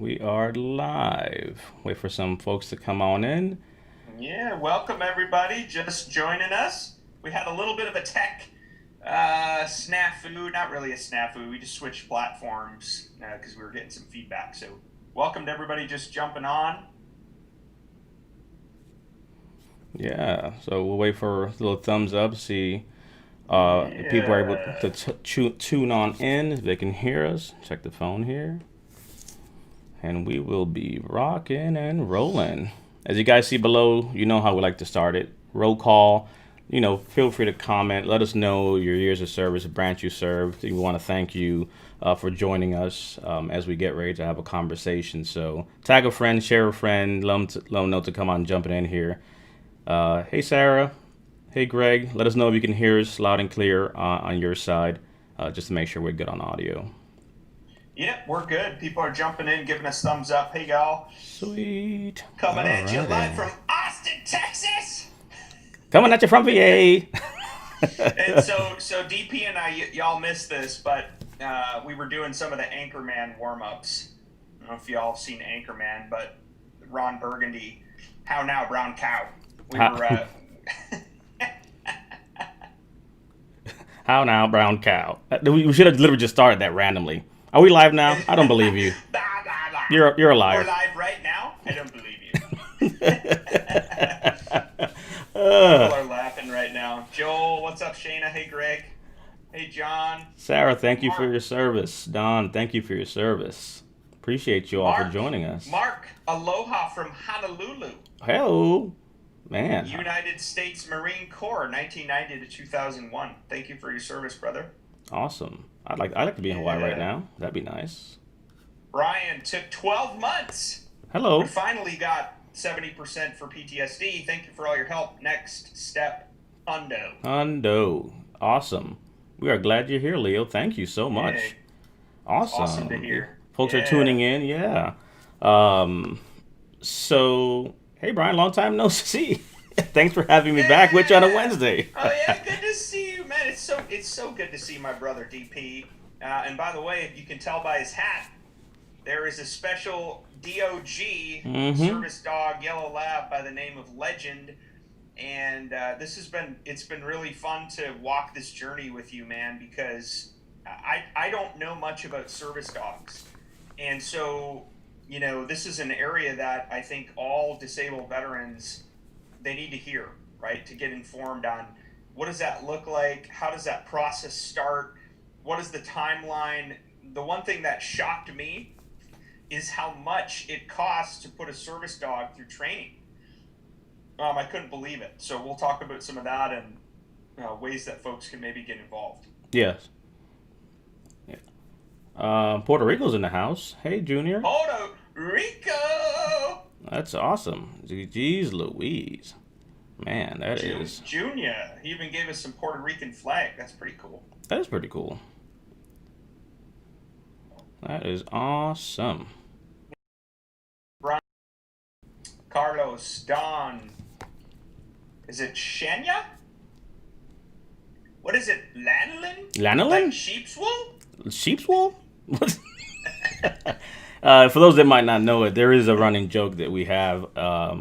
We are live. Wait for some folks to come on in. Yeah, welcome everybody. Just joining us. We had a little bit of a tech snafu, not really a snafu. We just switched platforms because we were getting some feedback. So, welcome to everybody just jumping on. Yeah, so we'll wait for a little thumbs up, see if people are able to Yeah. tune on in, if they can hear us. Check the phone here. And we will be rocking and rolling. As you guys see below, you know how we like to start it. Roll call. Feel free to comment. Let us know your years of service, the branch you served. We want to thank you for joining us as we get ready to have a conversation. So tag a friend, share a friend, let them know to come on jumping in here. Hey, Sarah. Hey, Greg. Let us know if you can hear us loud and clear on your side, just to make sure we're good on audio. Yep, we're good. People are jumping in, giving us thumbs up. Hey, y'all. Sweet. Coming at you live Alrighty. from Austin, Texas. Coming at you from VA. And so DP and y'all missed this, but we were doing some of the Anchorman warm ups. I don't know if y'all have seen Anchorman, but Ron Burgundy, how now, brown cow? We How, were, how now, brown cow? We should have literally just started that randomly. Are we live now? I don't believe you. blah, blah, blah. You're a We're liar. live right now. I don't believe you. People Uh, are laughing right now. Joel, what's up, Shayna? Hey, Greg. Hey, John. Sarah, thank you for Mark. your service. Don, thank you for your service. Appreciate you all for Mark. joining us. Mark. Aloha from Honolulu. Hello, man. United States Marine Corps, 1990 to 2001. Thank you for your service, brother. Awesome. I'd like to be in Hawaii right Yeah. now. That'd be nice. Brian took 12 months, but Hello. finally got 70% for PTSD. Thank you for all your help. Next step, Undo. Hundo. Awesome. We are glad you're here, Leo. Thank you so Yeah, much. it's awesome to Awesome. hear. Folks are Yeah. tuning in. Yeah. Um, so, hey, Brian, long time no see. Thanks for having me back with you on a Yeah. Wednesday. Oh yeah, good to see you, man. It's so good to see my brother DP. And by the way, if you can tell by his hat, there is a special DOG Mm-hmm. service dog yellow lab by the name of Legend, and this has been it's been really fun to walk this journey with you, man, because I don't know much about service dogs, and so this is an area that I think all disabled veterans they need to hear, right, to get informed on what does that look like, how does that process start, what is the timeline. The one thing that shocked me is how much it costs to put a service dog through training. I couldn't believe it. So we'll talk about some of that and ways that folks can maybe get involved. Yes. Yeah. Puerto Rico's in the house. Hey, Junior. Puerto Rico! That's awesome. Jeez Louise. Man, that is Junior, he even gave us some Puerto Rican flag. That's pretty cool. that is pretty cool. That is awesome. Brian, Carlos, Don, is it Shania? What is it? Lanolin? Like Lanolin? sheep's wool? Sheep's wool? For those that might not know it, there is a running joke that we have.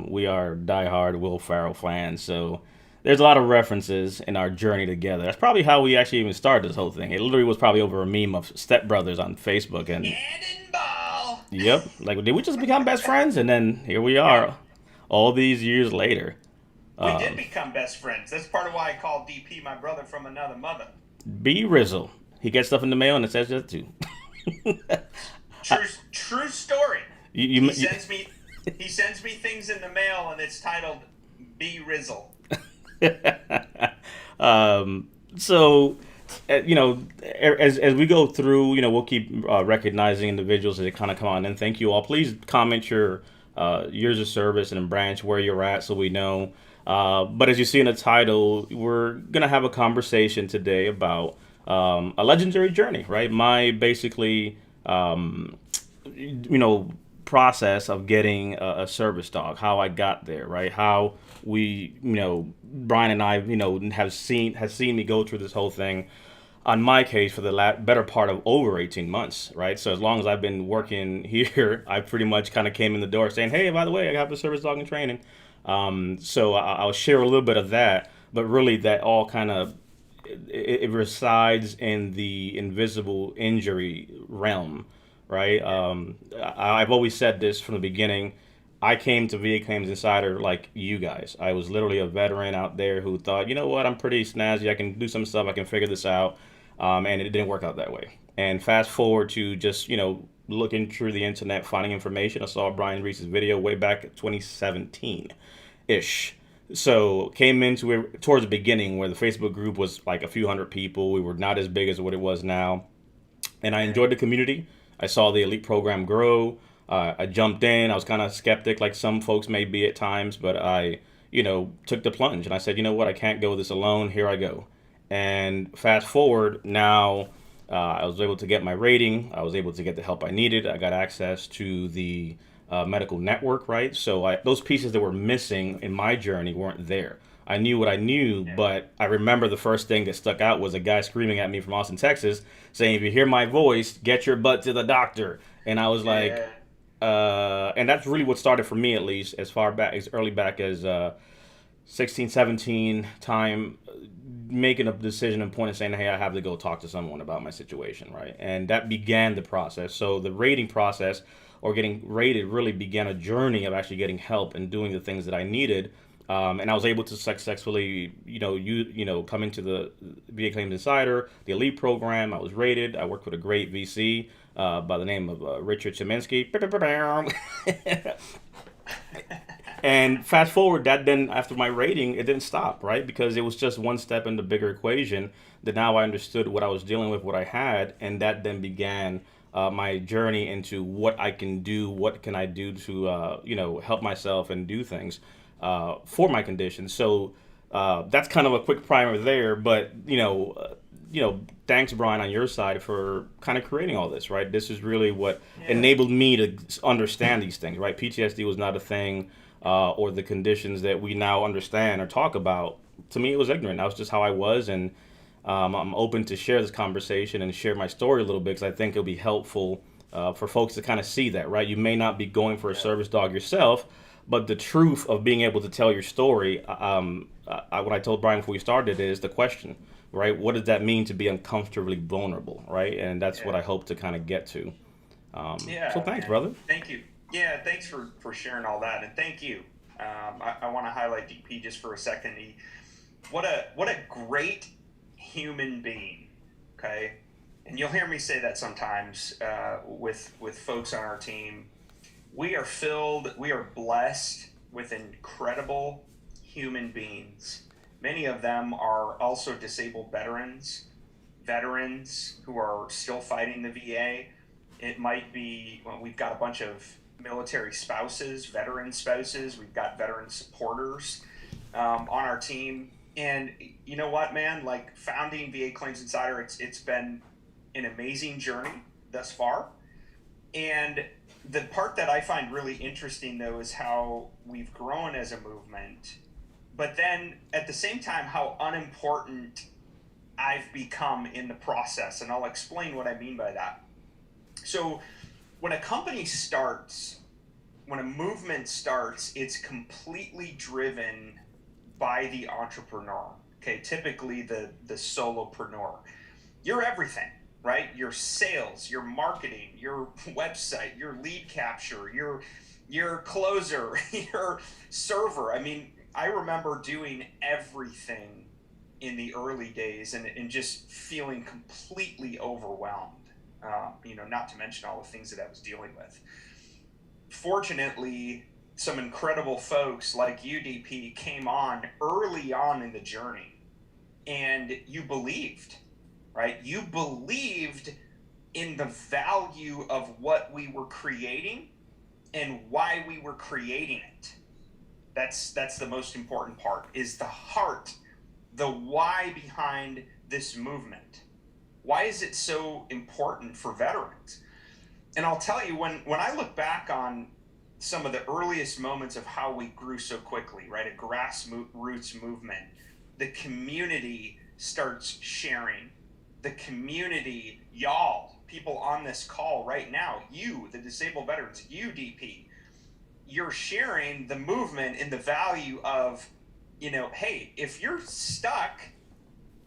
We are diehard Will Ferrell fans, so there's a lot of references in our journey together. That's probably how we actually even started this whole thing. It literally was probably over a meme of stepbrothers on Facebook, and Cannonball! yep, like did we just become best friends? And then here we Yeah, are, all these years later. we did Um, become best friends. That's part of why I call DP my brother from another mother. B Rizzle, he gets stuff in the mail and it says that too. True story. you, He you, you sends me he sends me things in the mail and it's titled B Rizzle. so as we go through, we'll keep recognizing individuals as they kind of come on. And thank you all. Please comment your years of service and branch where you're at, so we know. But as you see in the title, we're gonna have a conversation today about a legendary journey, right? My basically, you know, process of getting a service dog, how I got there, right? How we, Brian and I, have seen has seen me go through this whole thing. on my case for the better part of over 18 months, right? So as long as I've been working here, I pretty much kind of came in the door saying, hey, by the way, I have the service dog in training. So I'll share a little bit of that, but really that all kind of it resides in the invisible injury realm, right? I've always said this from the beginning. I came to VA Claims Insider like you guys. I was literally a veteran out there who thought, you know what, I'm pretty snazzy. I can do some stuff. I can figure this out. And it didn't work out that way. And fast forward to just, looking through the internet, finding information. I saw Brian Reese's video way back 2017 ish. So came into it towards the beginning where the Facebook group was like a few hundred people. We were not as big as what it was now, and I enjoyed the community. I saw the elite program grow. I jumped in. I was kind of skeptic, like some folks may be at times, but I, took the plunge and I said, you know what, I can't go this alone. Here I go. And fast forward now, I was able to get my rating. I was able to get the help I needed. I got access to the medical network, right? So those pieces that were missing in my journey weren't there. I knew what I knew, Yeah. but I remember the first thing that stuck out was a guy screaming at me from Austin, Texas, saying, "If you hear my voice, get your butt to the doctor." And I was like, Yeah. and that's really what started for me, at least as far back as early back as 16, 17 time, making a decision and point and saying, hey, I have to go talk to someone about my situation, right? And that began the process. So the rating process or getting rated really began a journey of actually getting help and doing the things that I needed. And I was able to successfully, come into the VA Claims Insider, the Elite program. I was rated. I worked with a great VC by the name of Richard Cheminsky. And fast forward, that then after my rating, it didn't stop, right? Because it was just one step in the bigger equation that now I understood what I was dealing with, what I had, and that then began my journey into what I can do, what can I do to, help myself and do things for my condition. So that's kind of a quick primer there, but thanks Brian on your side for kind of creating all this, right? This is really what Yeah. enabled me to understand these things, right? PTSD was not a thing, or the conditions that we now understand or talk about. To me, it was ignorant. That was just how I was, and I'm open to share this conversation and share my story a little bit because I think it'll be helpful for folks to kind of see that, right? You may not be going for a Yeah. service dog yourself, but the truth of being able to tell your story, what I told Brian before we started is the question, right? What does that mean to be uncomfortably vulnerable, right? And that's what Yeah. I hope to kind of get to. So Yeah, thanks, man. brother. Thank you. Yeah, thanks for sharing all that, and thank you. I want to highlight DP just for a second. What a great human being. Okay, and you'll hear me say that sometimes with folks on our team. We are blessed with incredible human beings. Many of them are also disabled veterans who are still fighting the VA. It might be, well, we've got a bunch of military spouses, veteran spouses, we've got veteran supporters on our team. And you know what, man? Like founding VA Claims Insider, it's been an amazing journey thus far. And the part that I find really interesting, though, is how we've grown as a movement, but then at the same time, how unimportant I've become in the process. And I'll explain what I mean by that. So, when a company starts, when a movement starts, it's completely driven by the entrepreneur. Okay, typically the solopreneur. You're everything, right? Your sales, your marketing, your website, your lead capture, your closer, your server. I mean, I remember doing everything in the early days and just feeling completely overwhelmed. Not to mention all the things that I was dealing with. Fortunately, some incredible folks like UDP came on early on in the journey, and you believed, right? You believed in the value of what we were creating and why we were creating it. That's the most important part, is the heart, the why behind this movement. Why is it so important for veterans? And I'll tell you, when I look back on some of the earliest moments of how we grew so quickly, right? A grassroots movement, the community starts sharing. the community, y'all, people on this call right now, you, the disabled veterans, you, DP, you're sharing the movement and the value of, hey, if you're stuck,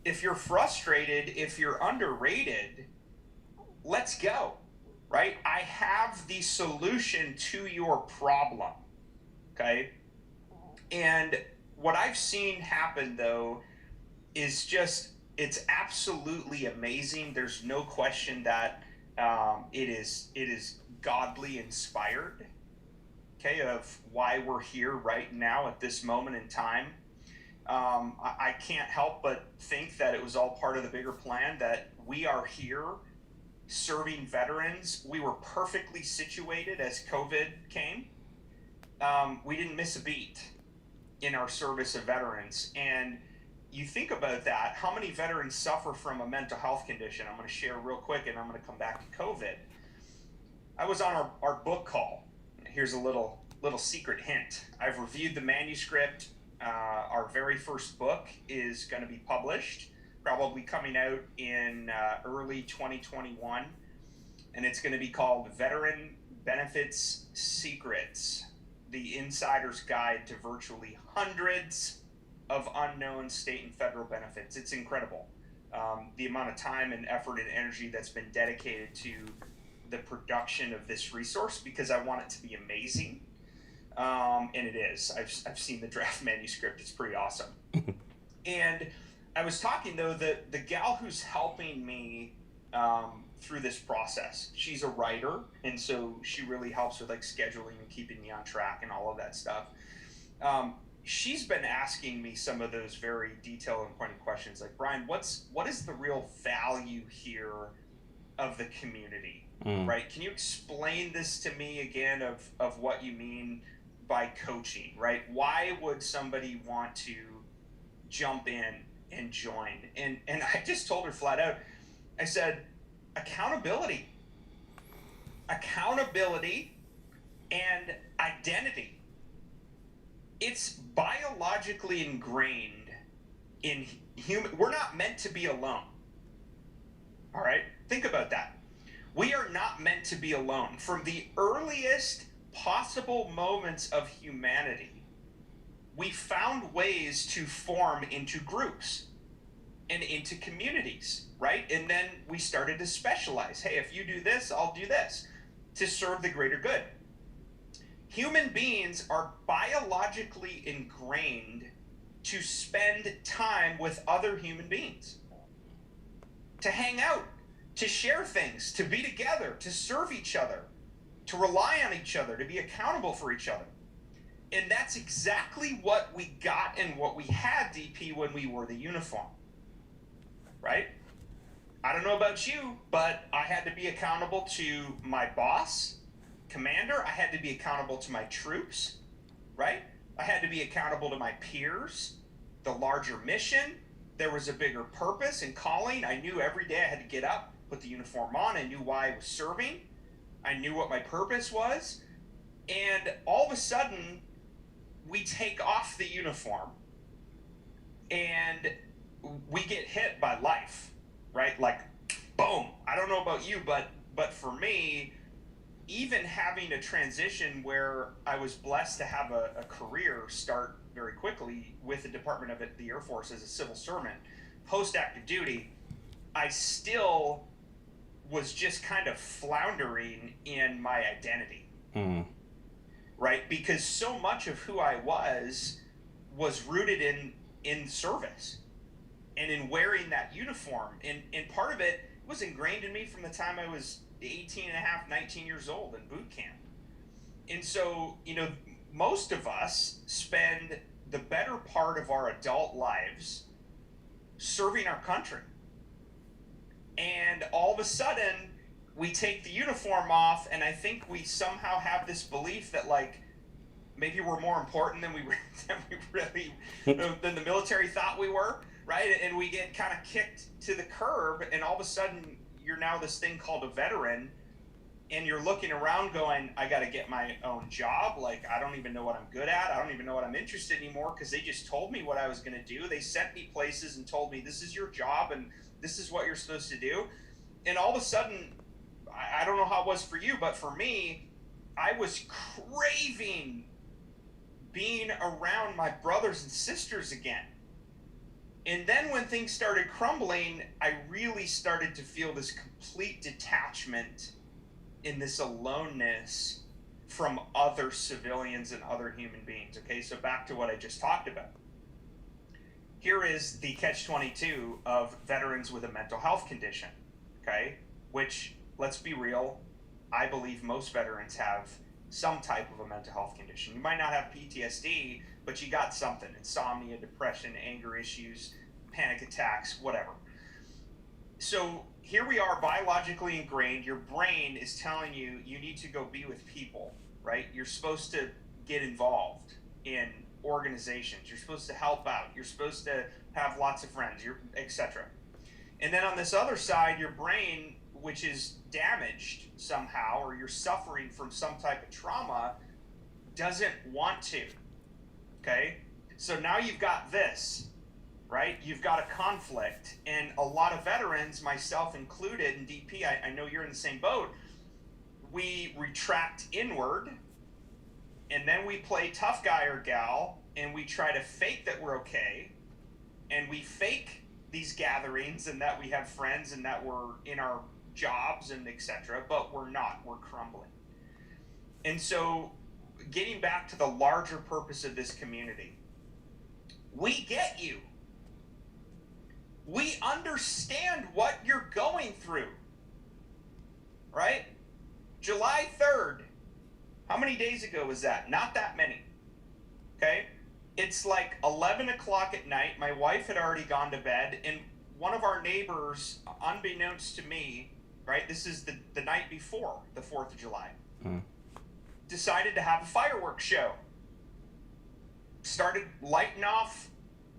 if you're frustrated, if you're underrated, let's go, right? I have the solution to your problem, okay? And what I've seen happen, though, is just, it's absolutely amazing. There's no question that it is godly inspired, okay, of why we're here right now at this moment in time. I can't help but think that it was all part of the bigger plan, that we are here serving veterans. We were perfectly situated as COVID came. We didn't miss a beat in our service of veterans. And you think about that, how many veterans suffer from a mental health condition? I'm going to share real quick, and I'm going to come back to COVID. I was on our book call. Here's a little secret hint. I've reviewed the manuscript. Our very first book is going to be published, probably coming out in early 2021. And it's going to be called Veteran Benefits Secrets, the Insider's Guide to Virtually Hundreds of Unknown State and Federal Benefits. It's incredible. The amount of time and effort and energy that's been dedicated to the production of this resource, because I want it to be amazing. And it is. I've seen the draft manuscript. It's pretty awesome. And I was talking, though, the gal who's helping me through this process, she's a writer, and so she really helps with like scheduling and keeping me on track and all of that stuff. She's been asking me some of those very detailed and pointed questions, like, Brian, what is the real value here of the community, right? Can you explain this to me again of what you mean by coaching, right? Why would somebody want to jump in and join? And I just told her flat out, I said, accountability and identity. It's biologically ingrained in human. We're not meant to be alone. All right? Think about that. We are not meant to be alone. From the earliest possible moments of humanity, we found ways to form into groups and into communities, right? And then we started to specialize. Hey, if you do this, I'll do this, to serve the greater good. Human beings are biologically ingrained to spend time with other human beings, to hang out, to share things, to be together, to serve each other, to rely on each other, to be accountable for each other. And that's exactly what we got and what we had, DP, when we wore the uniform, right? I don't know about you, but I had to be accountable to my boss, commander. I had to be accountable to my troops, right? I had to be accountable to my peers, the larger mission. There was a bigger purpose and calling. I knew every day I had to get up, put the uniform on. I knew why I was serving. I knew what my purpose was. And all of a sudden, we take off the uniform and we get hit by life, right? Like, boom. I don't know about you, but for me, even having a transition where I was blessed to have a career start very quickly with the Department of the Air Force as a civil servant, post-active duty, I still was just kind of floundering in my identity, right? Because so much of who I was rooted in service and in wearing that uniform. And part of it was ingrained in me from the time I was 18 and a half, 19 years old in boot camp. And so, most of us spend the better part of our adult lives serving our country. And all of a sudden, we take the uniform off, and I think we somehow have this belief that, like, maybe we're more important than than the military thought we were, right? And we get kind of kicked to the curb, and all of a sudden, you're now this thing called a veteran, and you're looking around going, I got to get my own job. Like, I don't even know what I'm good at. I don't even know what I'm interested in anymore, because they just told me what I was going to do. They sent me places and told me, this is your job, and This is what you're supposed to do. And all of a sudden, I don't know how it was for you, but for me, I was craving being around my brothers and sisters again. And then when things started crumbling, I really started to feel this complete detachment in this aloneness from other civilians and other human beings. Okay, so back to what I just talked about. Here is the catch-22 of veterans with a mental health condition, okay? Which, let's be real, I believe most veterans have some type of a mental health condition. You might not have PTSD, but you got something. Insomnia, depression, anger issues, panic attacks, whatever. So here we are, biologically ingrained. Your brain is telling you you need to go be with people, right? You're supposed to get involved in organizations. You're supposed to help out. You're supposed to have lots of friends, etc. And then on this other side, your brain, which is damaged somehow, or you're suffering from some type of trauma, doesn't want to. Okay? So now you've got this, right? You've got a conflict. And a lot of veterans, myself included, and DP, I know you're in the same boat, we retract inward, and then we play tough guy or gal, and we try to fake that we're okay, and we fake these gatherings and that we have friends and that we're in our jobs and etc., but we're not. We're crumbling. And so getting back to the larger purpose of this community, we get you. We understand what you're going through, right? July 3rd, how many days ago was that? Not that many, okay? It's like 11 o'clock at night. My wife had already gone to bed, and one of our neighbors, unbeknownst to me, right, this is the night before the 4th of July, decided to have a fireworks show. Started lighting off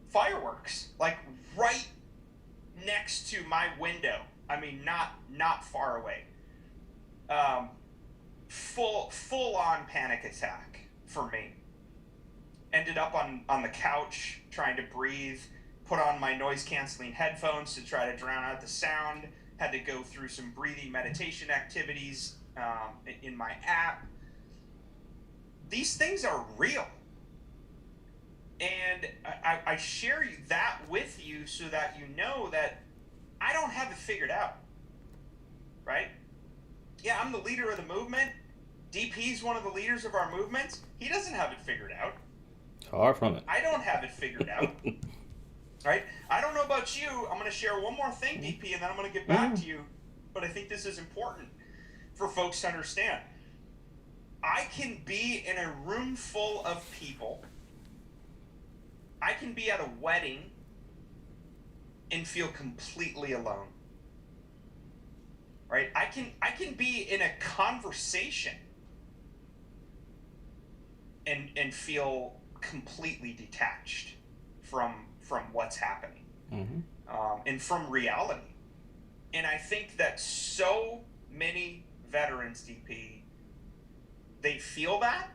fireworks, like right next to my window. I mean, not far away. Full on panic attack for me. Ended up on the couch trying to breathe, put on my noise canceling headphones to try to drown out the sound, had to go through some breathing meditation activities in my app. These things are real. And I share that with you so that you know that I don't have it figured out, right? Yeah, I'm the leader of the movement. DP's one of the leaders of our movements. He doesn't have it figured out. Far from it. I don't have it figured out. Right? I don't know about you. I'm going to share one more thing, DP, and then I'm going to get back to you. But I think this is important for folks to understand. I can be in a room full of people. I can be at a wedding and feel completely alone. Right? I can be in a conversation and feel completely detached from what's happening, and from reality. And I think that so many veterans, DP, they feel that,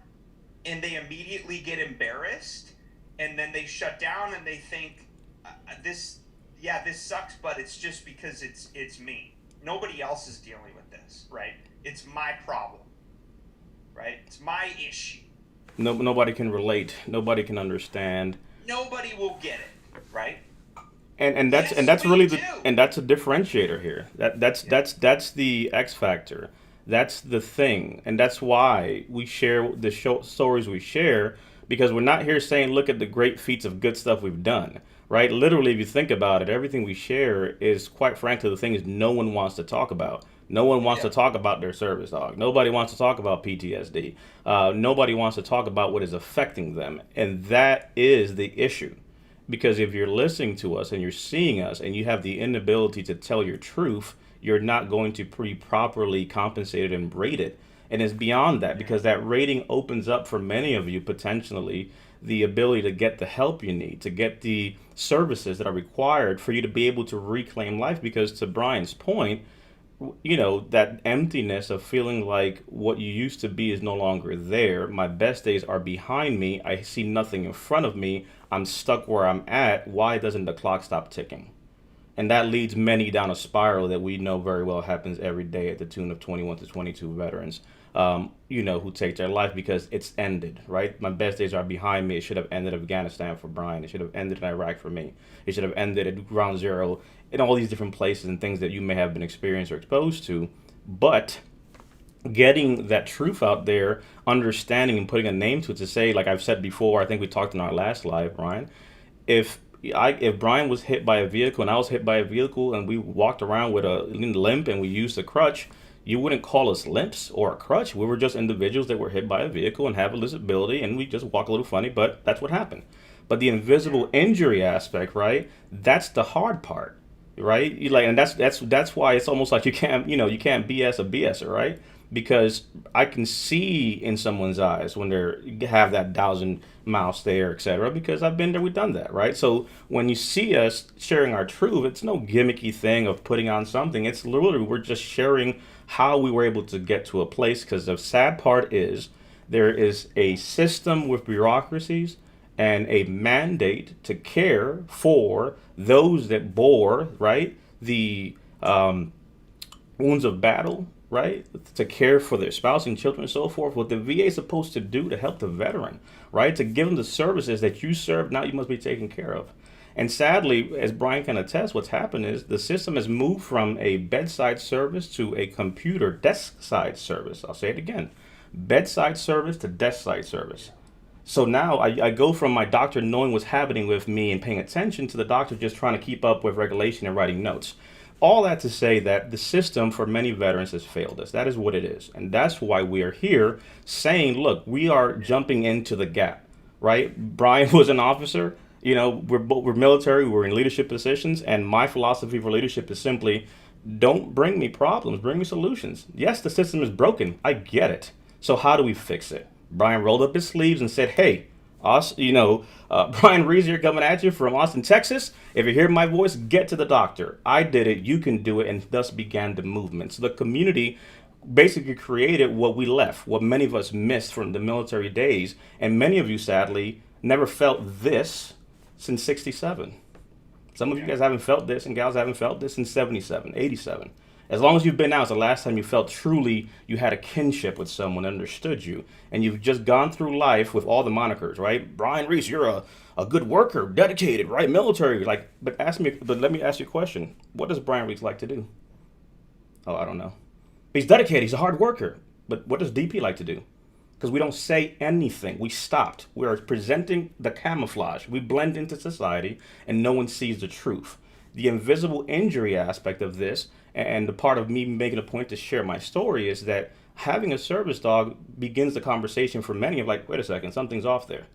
and they immediately get embarrassed, and then they shut down and they think, this sucks, but it's just because it's me. Nobody else is dealing with this, right? It's my problem, right? It's my issue. Nobody can relate. Nobody can understand. Nobody will get it, right? And that's really that's a differentiator here. That's the X factor. That's the thing, and that's why we share the stories we share, because we're not here saying look at the great feats of good stuff we've done. Right? Literally, if you think about it, everything we share is, quite frankly, the things no one wants to talk about. No one wants to talk about their service dog. Nobody wants to talk about PTSD. Nobody wants to talk about what is affecting them. And that is the issue. Because if you're listening to us and you're seeing us and you have the inability to tell your truth, you're not going to be properly compensated and rated. And it's beyond that, because that rating opens up for many of you potentially the ability to get the help you need, to get the services that are required for you to be able to reclaim life. Because to Brian's point, that emptiness of feeling like what you used to be is no longer there. My best days are behind me. I see nothing in front of me. I'm stuck where I'm at. Why doesn't the clock stop ticking? And that leads many down a spiral that we know very well happens every day at the tune of 21 to 22 veterans, who take their life because it's ended, right? My best days are behind me. It should have ended in Afghanistan for Brian. It should have ended in Iraq for me. It should have ended at ground zero in all these different places and things that you may have been experienced or exposed to. But getting that truth out there, understanding and putting a name to it to say, like I've said before, I think we talked in our last live, Brian, if if Brian was hit by a vehicle and I was hit by a vehicle and we walked around with a limp and we used a crutch, you wouldn't call us limps or a crutch. We were just individuals that were hit by a vehicle and have a disability and we just walk a little funny, but that's what happened. But the invisible injury aspect, right? That's the hard part, right? And that's why it's almost like you can't BS a BSer, right? Because I can see in someone's eyes when they have that 1,000 mile stare, etc. Because I've been there, we've done that, right? So when you see us sharing our truth, it's no gimmicky thing of putting on something. It's literally we're just sharing how we were able to get to a place. Because the sad part is there is a system with bureaucracies and a mandate to care for those that bore, right, the wounds of battle, right, to care for their spouse and children and so forth. What the VA is supposed to do to help the veteran, right, to give them the services that you serve, now you must be taken care of. And sadly, as Brian can attest, what's happened is the system has moved from a bedside service to a computer desk side service. I'll say it again, bedside service to desk side service. So now I go from my doctor knowing what's happening with me and paying attention to the doctor just trying to keep up with regulation and writing notes. All that to say that the system for many veterans has failed us. That is what it is. And that's why we are here saying, look, we are jumping into the gap, right? Brian was an officer. We're military, we're in leadership positions. And my philosophy for leadership is simply, don't bring me problems, bring me solutions. Yes, the system is broken. I get it. So how do we fix it? Brian rolled up his sleeves and said, hey, Brian Reese here coming at you from Austin, Texas. If you hear my voice, get to the doctor. I did it, you can do it, and thus began the movement. So the community basically created what we left, what many of us missed from the military days, and many of you, sadly, never felt this since 67. Some of you guys haven't felt this, and gals haven't felt this since 77, 87. As long as you've been out, it's the last time you felt truly you had a kinship with someone that understood you. And you've just gone through life with all the monikers, right? Brian Reese, you're a good worker, dedicated, right? Military. But let me ask you a question. What does Brian Reese like to do? Oh, I don't know. He's dedicated, he's a hard worker. But what does DP like to do? Because we don't say anything. We stopped. We are presenting the camouflage. We blend into society and no one sees the truth. The invisible injury aspect of this, and the part of me making a point to share my story, is that having a service dog begins the conversation for many of like, wait a second, something's off there.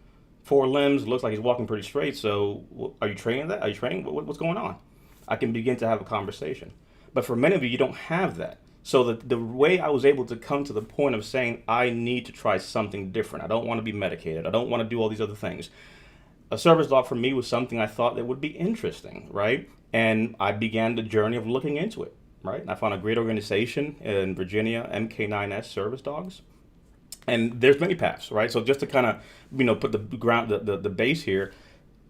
4 limbs, looks like he's walking pretty straight. So are you training that? Are you training? What's going on? I can begin to have a conversation. But for many of you, you don't have that. So the way I was able to come to the point of saying, I need to try something different. I don't want to be medicated. I don't want to do all these other things. A service dog for me was something I thought that would be interesting, right? And I began the journey of looking into it, right? And I found a great organization in Virginia, MK9S Service Dogs. And there's many paths, right? So just to kind of, put the base here,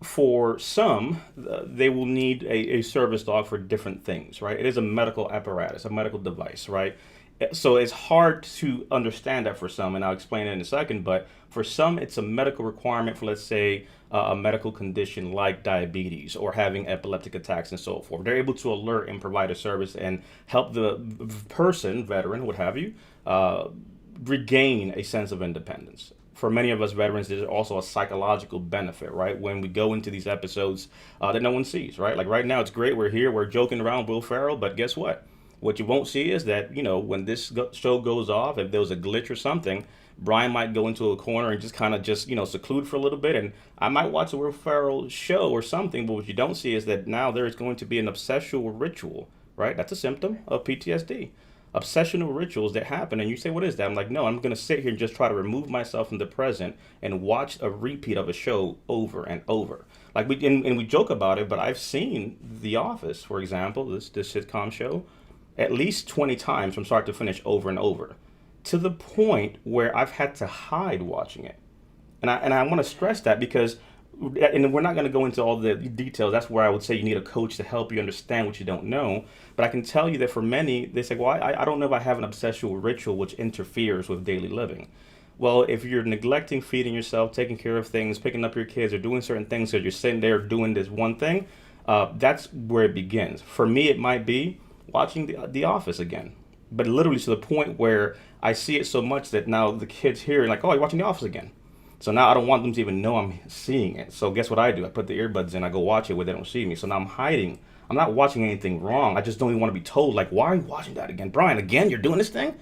for some, they will need a service dog for different things, right? It is a medical apparatus, a medical device, right? So it's hard to understand that for some, and I'll explain it in a second, but for some, it's a medical requirement for, let's say, a medical condition like diabetes or having epileptic attacks and so forth. They're able to alert and provide a service and help the person, veteran, what have you, regain a sense of independence. For many of us veterans, there's also a psychological benefit, right? When we go into these episodes that no one sees, right? Like right now, it's great. We're here. We're joking around with Will Ferrell. But guess what? What you won't see is that, when this show goes off, if there was a glitch or something, Brian might go into a corner and just kind of seclude for a little bit. And I might watch a Will Ferrell show or something. But what you don't see is that now there is going to be an obsessional ritual, right? That's a symptom of PTSD. Obsessional rituals that happen, and you say, what is that? I'm like, no, I'm going to sit here and just try to remove myself from the present and watch a repeat of a show over and over. Like we joke about it, but I've seen The Office, for example, this sitcom show, at least 20 times from start to finish, over and over, to the point where I've had to hide watching it. And I want to stress that because and we're not going to go into all the details. That's where I would say you need a coach to help you understand what you don't know. But I can tell you that for many, they say, well, I don't know if I have an obsessional ritual which interferes with daily living. Well, if you're neglecting feeding yourself, taking care of things, picking up your kids, or doing certain things because you're sitting there doing this one thing, that's where it begins. For me, it might be watching the Office again, but literally to the point where I see it so much that now the kids hear like, "Oh, you're watching The Office again." So now I don't want them to even know I'm seeing it. So guess what I do? I put the earbuds in. I go watch it where they don't see me. So now I'm hiding. I'm not watching anything wrong. I just don't even want to be told like, "Why are you watching that again, Brian? Again, you're doing this thing."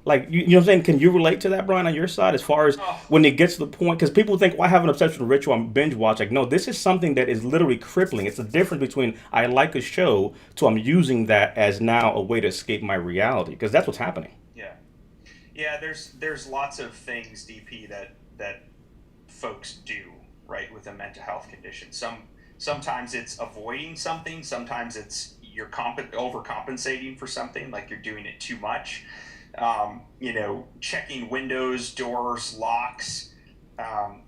Like you know what I'm saying? Can you relate to that, Brian, on your side as far as Oh, when it gets to the point? Because people think, "Well, I have an obsession with ritual. I'm binge watch." Like, no, this is something that is literally crippling. It's the difference between I like a show to I'm using that as now a way to escape my reality. Because that's what's happening. yeah, yeah. There's lots of things, DP, that folks do right with a mental health condition. Sometimes it's avoiding something. Sometimes it's you're overcompensating for something, like you're doing it too much. Checking windows, doors, locks,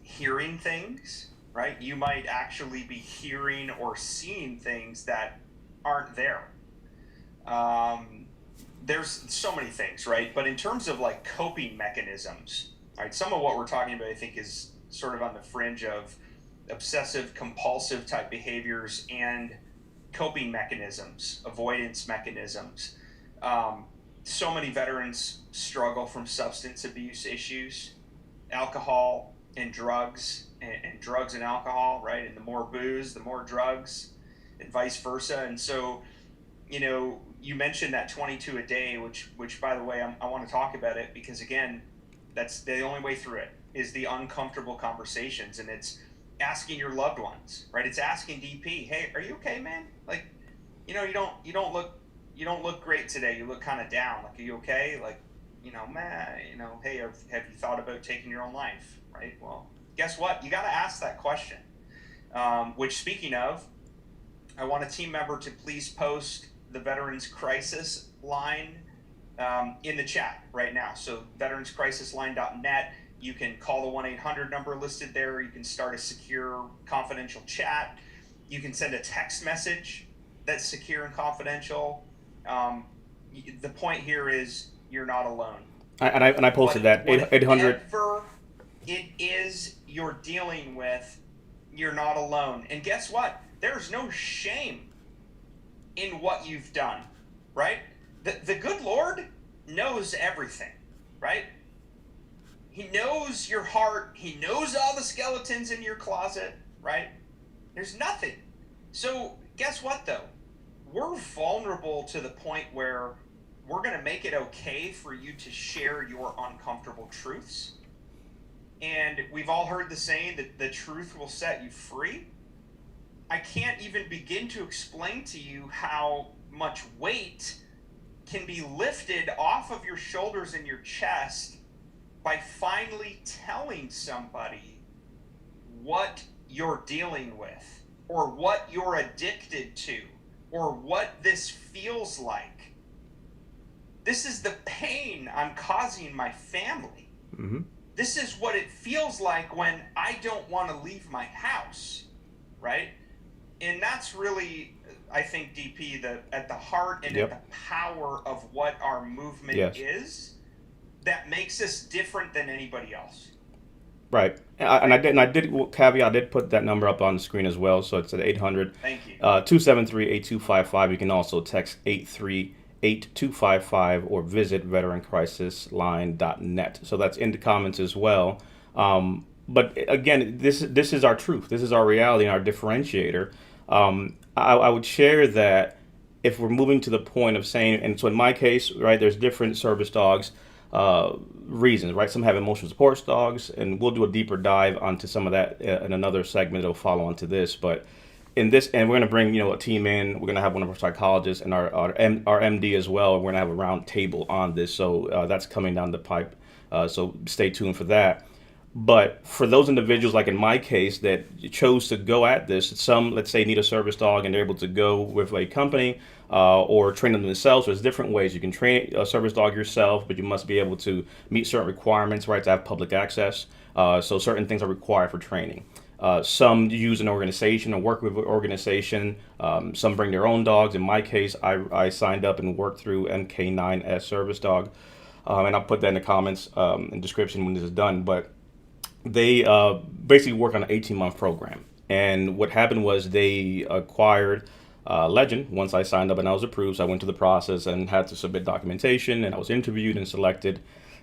hearing things, right? You might actually be hearing or seeing things that aren't there. Um, there's so many things, right? But in terms of like coping mechanisms, right? Some of what we're talking about, I think, is sort of on the fringe of obsessive compulsive type behaviors and coping mechanisms, avoidance mechanisms. Um, so many veterans struggle from substance abuse issues, alcohol and drugs, and drugs and alcohol, right? And the more booze, the more drugs, and vice versa. And so, you mentioned that 22 a day, which by the way, I want to talk about it because again, that's the only way through it is the uncomfortable conversations, and it's asking your loved ones, right? It's asking DP, hey, are you okay, man? Like, you don't look great today. You look kind of down. Like, are you okay? Like, man, hey, have you thought about taking your own life? Right. Well, guess what? You got to ask that question. Which, speaking of, I want a team member to please post the Veterans Crisis line in the chat right now. So veteranscrisisline.net. You can call the 1-800 number listed there. You can start a secure confidential chat. You can send a text message that's secure and confidential. The point here is you're not alone. And I posted that 800. Whatever it is you're dealing with, you're not alone. And guess what? There's no shame in what you've done, right? The good Lord knows everything, right? He knows your heart. He knows all the skeletons in your closet, right? There's nothing. So guess what, though? We're vulnerable to the point where we're going to make it okay for you to share your uncomfortable truths. And we've all heard the saying that the truth will set you free. I can't even begin to explain to you how much weight can be lifted off of your shoulders and your chest by finally telling somebody what you're dealing with, or what you're addicted to, or what this feels like. This is the pain I'm causing my family. Mm-hmm. This is what it feels like when I don't want to leave my house, right? And that's really, I think, DP, at the heart and Yep. at the power of what our movement Yes. is that makes us different than anybody else. Right. And I did caveat. I did put that number up on the screen as well. So it's at 800 Thank you. 273-8255. You can also text 838-255 or visit veterancrisisline.net. So that's in the comments as well. But again, this is our truth. This is our reality and our differentiator. I would share that if we're moving to the point of saying, and so in my case, right, there's different service dogs reasons, right? Some have emotional support dogs, and we'll do a deeper dive onto some of that in another segment that'll follow onto this. But in this, and we're going to bring a team in. We're going to have one of our psychologists and our MD as well. And we're going to have a round table on this, so that's coming down the pipe. So stay tuned for that. But for those individuals, like in my case, that chose to go at this, some, let's say, need a service dog and they're able to go with a company or train them themselves. There's different ways you can train a service dog yourself, but you must be able to meet certain requirements, right, to have public access. So certain things are required for training. Some use an organization or work with an organization. Some bring their own dogs. In my case, I signed up and worked through MK9S Service Dog. And I'll put that in the comments and description when this is done. But they basically work on an 18-month program. And what happened was they acquired Legend once I signed up and I was approved. So I went through the process and had to submit documentation, and I was interviewed and selected.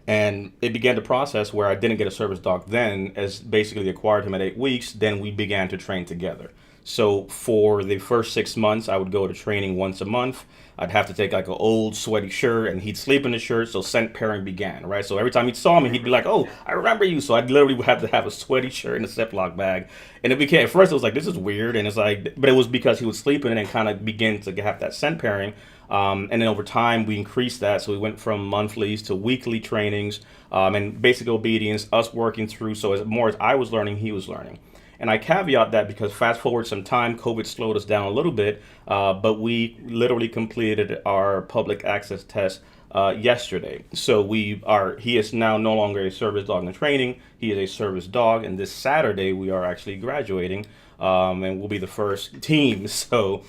And it began the process where I didn't get a service dog then, as basically they acquired him at 8 weeks. Then we began to train together. So for the first 6 months, I would go to training once a month. I'd have to take like an old sweaty shirt and he'd sleep in the shirt. So scent pairing began, right? So every time he saw me, he'd be like, "Oh, I remember you." So I'd literally have to have a sweaty shirt in a Ziploc bag. And it became, at first it was like, this is weird. And it's like, but it was because he would sleep in it and kind of begin to have that scent pairing. And then over time, we increased that. So we went from monthlies to weekly trainings, and basic obedience, us working through. So as more as I was learning, he was learning. And I caveat that because fast forward some time, COVID slowed us down a little bit, but we literally completed our public access test yesterday. So he is now no longer a service dog in training. He is a service dog. And this Saturday, we are actually graduating, and we'll be the first team. So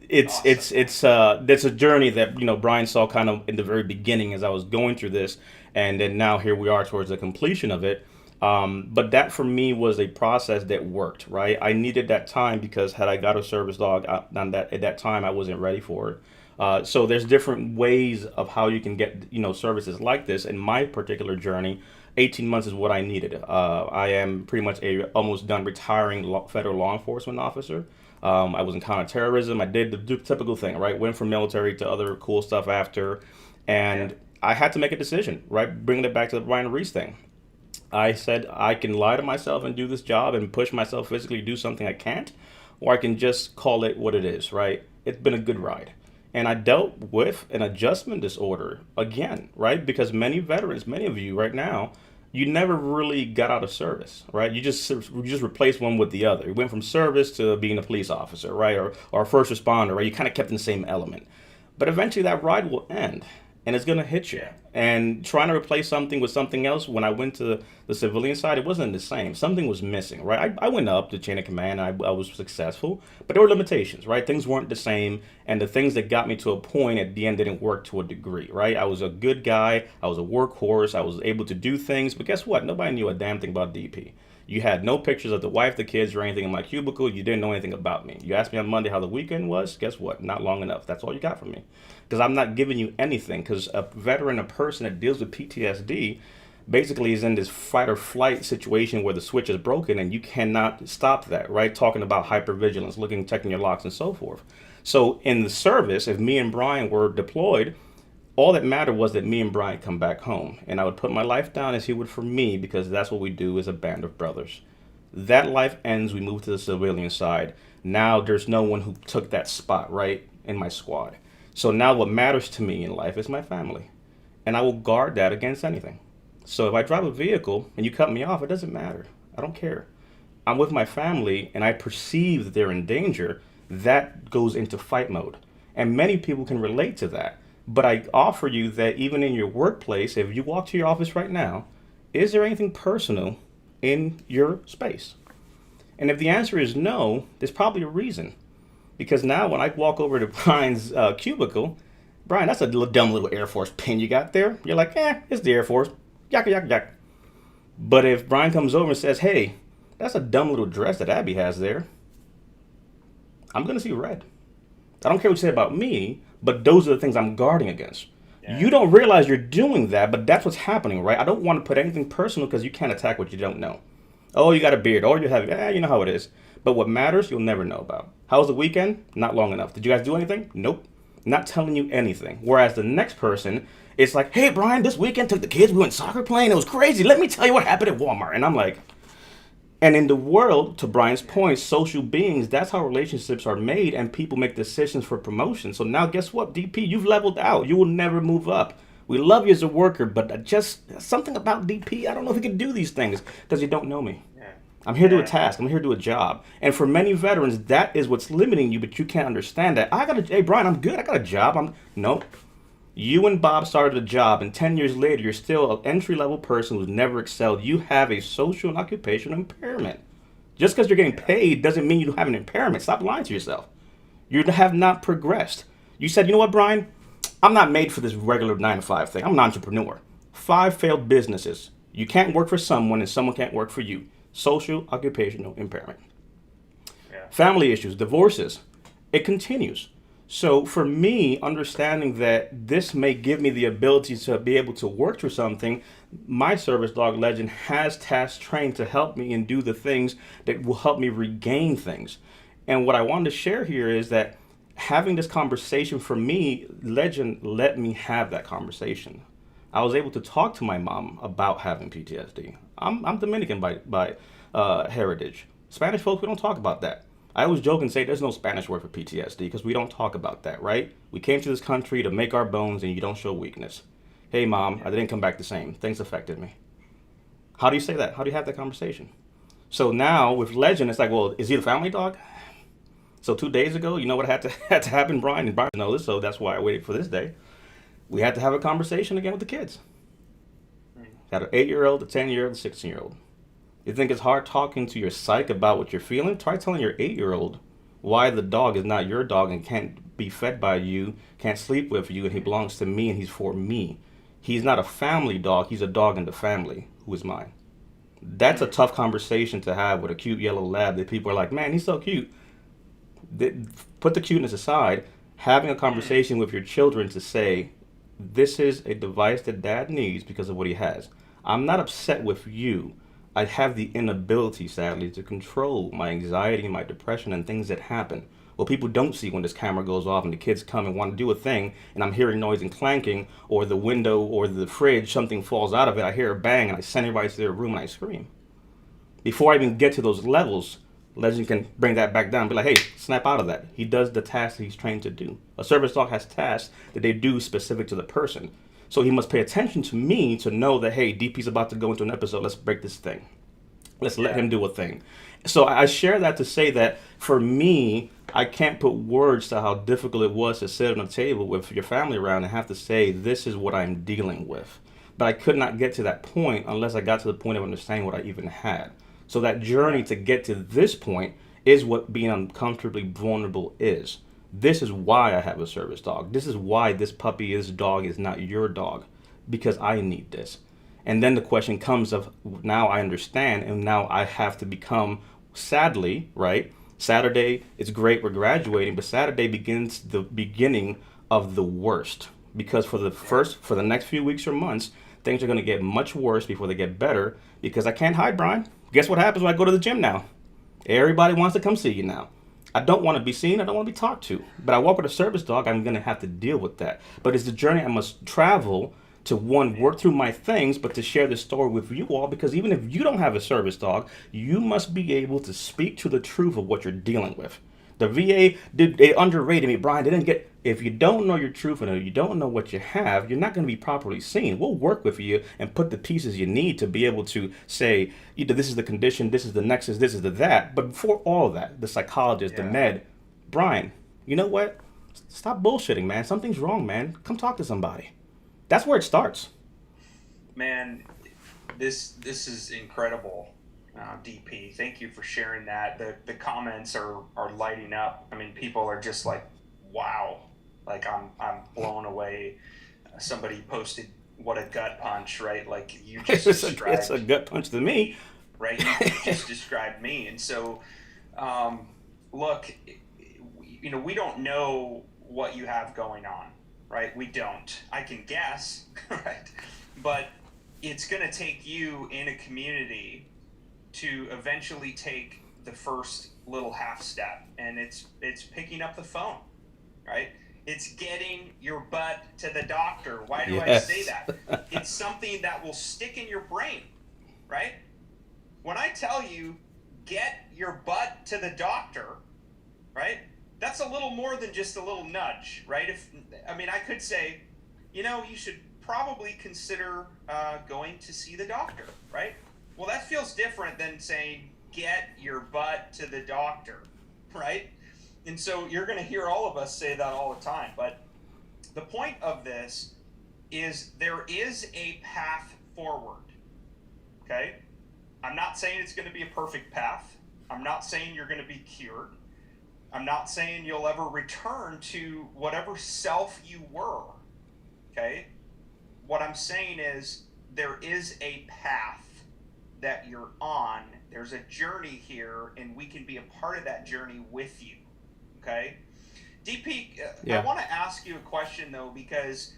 it's a journey that, Brian saw kind of in the very beginning as I was going through this. And then now here we are towards the completion of it. But that for me was a process that worked, right? I needed that time because had I got a service dog at that time, I wasn't ready for it. So there's different ways of how you can get, services like this. In my particular journey, 18 months is what I needed. I am pretty much almost done retiring federal law enforcement officer. I was in counterterrorism. I did the typical thing, right? Went from military to other cool stuff after. And I had to make a decision, right? Bringing it back to the Brian Reese thing. I said I can lie to myself and do this job and push myself physically to do something I can't, or I can just call it what it is, right? It's been a good ride. And I dealt with an adjustment disorder again, right? Because many veterans, many of you right now, you never really got out of service, right? You just replaced one with the other. You went from service to being a police officer, right? Or a first responder, right? You kind of kept in the same element. But eventually that ride will end and it's going to hit you. And trying to replace something with something else, when I went to the civilian side, it wasn't the same. Something was missing, right? I went up the chain of command. I was successful, but there were limitations, right? Things weren't the same. And the things that got me to a point at the end didn't work to a degree, right? I was a good guy. I was a workhorse. I was able to do things. But guess what? Nobody knew a damn thing about DP. You had no pictures of the wife, the kids, or anything in my cubicle. You didn't know anything about me. You asked me on Monday how the weekend was. Guess what? Not long enough. That's all you got from me. Because I'm not giving you anything. Because a veteran, a person that deals with PTSD, basically is in this fight or flight situation where the switch is broken and you cannot stop that, right? Talking about hypervigilance, checking your locks and so forth. So in the service, if me and Brian were deployed, all that mattered was that me and Brian come back home. And I would put my life down as he would for me, because that's what we do as a band of brothers. That life ends, we move to the civilian side. Now there's no one who took that spot, right, in my squad. So now what matters to me in life is my family. And I will guard that against anything. So if I drive a vehicle and you cut me off, it doesn't matter. I don't care. I'm with my family and I perceive that they're in danger. That goes into fight mode. And many people can relate to that. But I offer you that even in your workplace, if you walk to your office right now, is there anything personal in your space? And if the answer is no, there's probably a reason. Because now when I walk over to Brian's cubicle, Brian, that's a dumb little Air Force pin you got there. You're like, it's the Air Force. Yak, yak, yak. But if Brian comes over and says, hey, that's a dumb little dress that Abby has there, I'm going to see red. I don't care what you say about me, but those are the things I'm guarding against. Yeah. You don't realize you're doing that, but that's what's happening, right? I don't want to put anything personal because you can't attack what you don't know. Oh, you got a beard. Oh, you have, you know how it is. But what matters, you'll never know about. How was the weekend? Not long enough. Did you guys do anything? Nope. Not telling you anything. Whereas the next person, it's like, hey, Brian, this weekend took the kids. We went soccer playing. It was crazy. Let me tell you what happened at Walmart. And I'm like, and in the world, to Brian's point, social beings, that's how relationships are made and people make decisions for promotion. So now guess what, DP? You've leveled out. You will never move up. We love you as a worker, but just something about DP, I don't know if he can do these things because you don't know me. I'm here to do a task. I'm here to do a job. And for many veterans, that is what's limiting you, but you can't understand that. Hey, Brian, I'm good. I got a job. No. You and Bob started a job, and 10 years later, you're still an entry-level person who's never excelled. You have a social and occupational impairment. Just because you're getting Yeah. paid doesn't mean you have an impairment. Stop lying to yourself. You have not progressed. You said, you know what, Brian? I'm not made for this regular 9 to 5 thing. I'm an entrepreneur. 5 failed businesses. You can't work for someone and someone can't work for you. Social, occupational impairment. Yeah. Family issues, divorces. It continues. So for me, understanding that this may give me the ability to be able to work through something, my service dog legend has tasks trained to help me and do the things that will help me regain things. And what I wanted to share here is that having this conversation for me, legend let me have that conversation. I was able to talk to my mom about having PTSD. I'm Dominican by heritage. Spanish folks, we don't talk about that. I always joke and say there's no Spanish word for PTSD because we don't talk about that, right? We came to this country to make our bones and you don't show weakness. Hey, mom, I Yeah. didn't come back the same. Things affected me. How do you say that? How do you have that conversation? So now with Legend, it's like, well, is he the family dog? So 2 days ago, you know what had to had to happen, Brian, and Brian knows this, so that's why I waited for this day. We had to have a conversation again with the kids. Mm. Got an 8-year-old, a 10-year-old, a 16-year-old. You think it's hard talking to your psych about what you're feeling? Try telling your 8-year-old why the dog is not your dog and can't be fed by you, can't sleep with you, and he belongs to me and he's for me. He's not a family dog, he's a dog in the family who is mine. That's a Mm. tough conversation to have with a cute yellow lab that people are like, man, he's so cute. Put the cuteness aside, having a Mm. conversation with your children to say, this is a device that dad needs because of what he has. I'm not upset with you. I have the inability, sadly, to control my anxiety, my depression, and things that happen. Well, people don't see when this camera goes off and the kids come and want to do a thing, and I'm hearing noise and clanking, or the window or the fridge, something falls out of it. I hear a bang, and I send everybody to their room and I scream. Before I even get to those levels, Legend can bring that back down and be like, hey, snap out of that. He does the task that he's trained to do. A service dog has tasks that they do specific to the person. So he must pay attention to me to know that, hey, DP's about to go into an episode. Let's break this thing. Let's let Yeah. him do a thing. So I share that to say that for me, I can't put words to how difficult it was to sit on a table with your family around and have to say, this is what I'm dealing with. But I could not get to that point unless I got to the point of understanding what I even had. So that journey Yeah. to get to this point is what being uncomfortably vulnerable is. This is why I have a service dog. This is why this puppy, this dog is not your dog, because I need this. And then the question comes of now I understand and now I have to become, sadly, right? Saturday is great, we're graduating, but Saturday begins the beginning of the worst. Because Yeah. for the next few weeks or months, things are gonna get much worse before they get better. Because I can't hide, Brian. Guess what happens when I go to the gym now? Everybody wants to come see you now. I don't want to be seen. I don't want to be talked to. But I walk with a service dog. I'm going to have to deal with that. But it's the journey I must travel to one, Yeah. work through my things, but to share this story with you all. Because even if you don't have a service dog, you must be able to speak to the truth of what you're dealing with. The VA did they underrated me, Brian. They didn't get. If you don't know your truth and you don't know what you have, you're not going to be properly seen. We'll work with you and put the pieces you need to be able to say either this is the condition, this is the nexus, this is the that. But before all that, the psychologist, the Yeah. med, Brian, you know what? Stop bullshitting, man. Something's wrong, man. Come talk to somebody. That's where it starts. Man, this is incredible, DP. Thank you for sharing that. The comments are lighting up. I mean, people are just like, wow, like I'm blown away. Somebody posted, "What a gut punch!" Right? Like you just It's a described gut punch to me. me, right? You just described me, and so um, look, we don't know what you have going on, right? We don't. I can guess, right? But it's going to take you in a community to eventually take the first little half step, and it's picking up the phone, right? It's getting your butt to the doctor. Why do I say Yes. that? It's something that will stick in your brain, right? When I tell you get your butt to the doctor, right? That's a little more than just a little nudge, right? I could say, you should probably consider going to see the doctor, right? Well, that feels different than saying get your butt to the doctor, right? And so you're going to hear all of us say that all the time. But the point of this is there is a path forward, okay? I'm not saying it's going to be a perfect path. I'm not saying you're going to be cured. I'm not saying you'll ever return to whatever self you were. Okay? What I'm saying is there is a path that you're on. There's a journey here, and we can be a part of that journey with you. Okay? DP, I Yeah. want to ask you a question though, because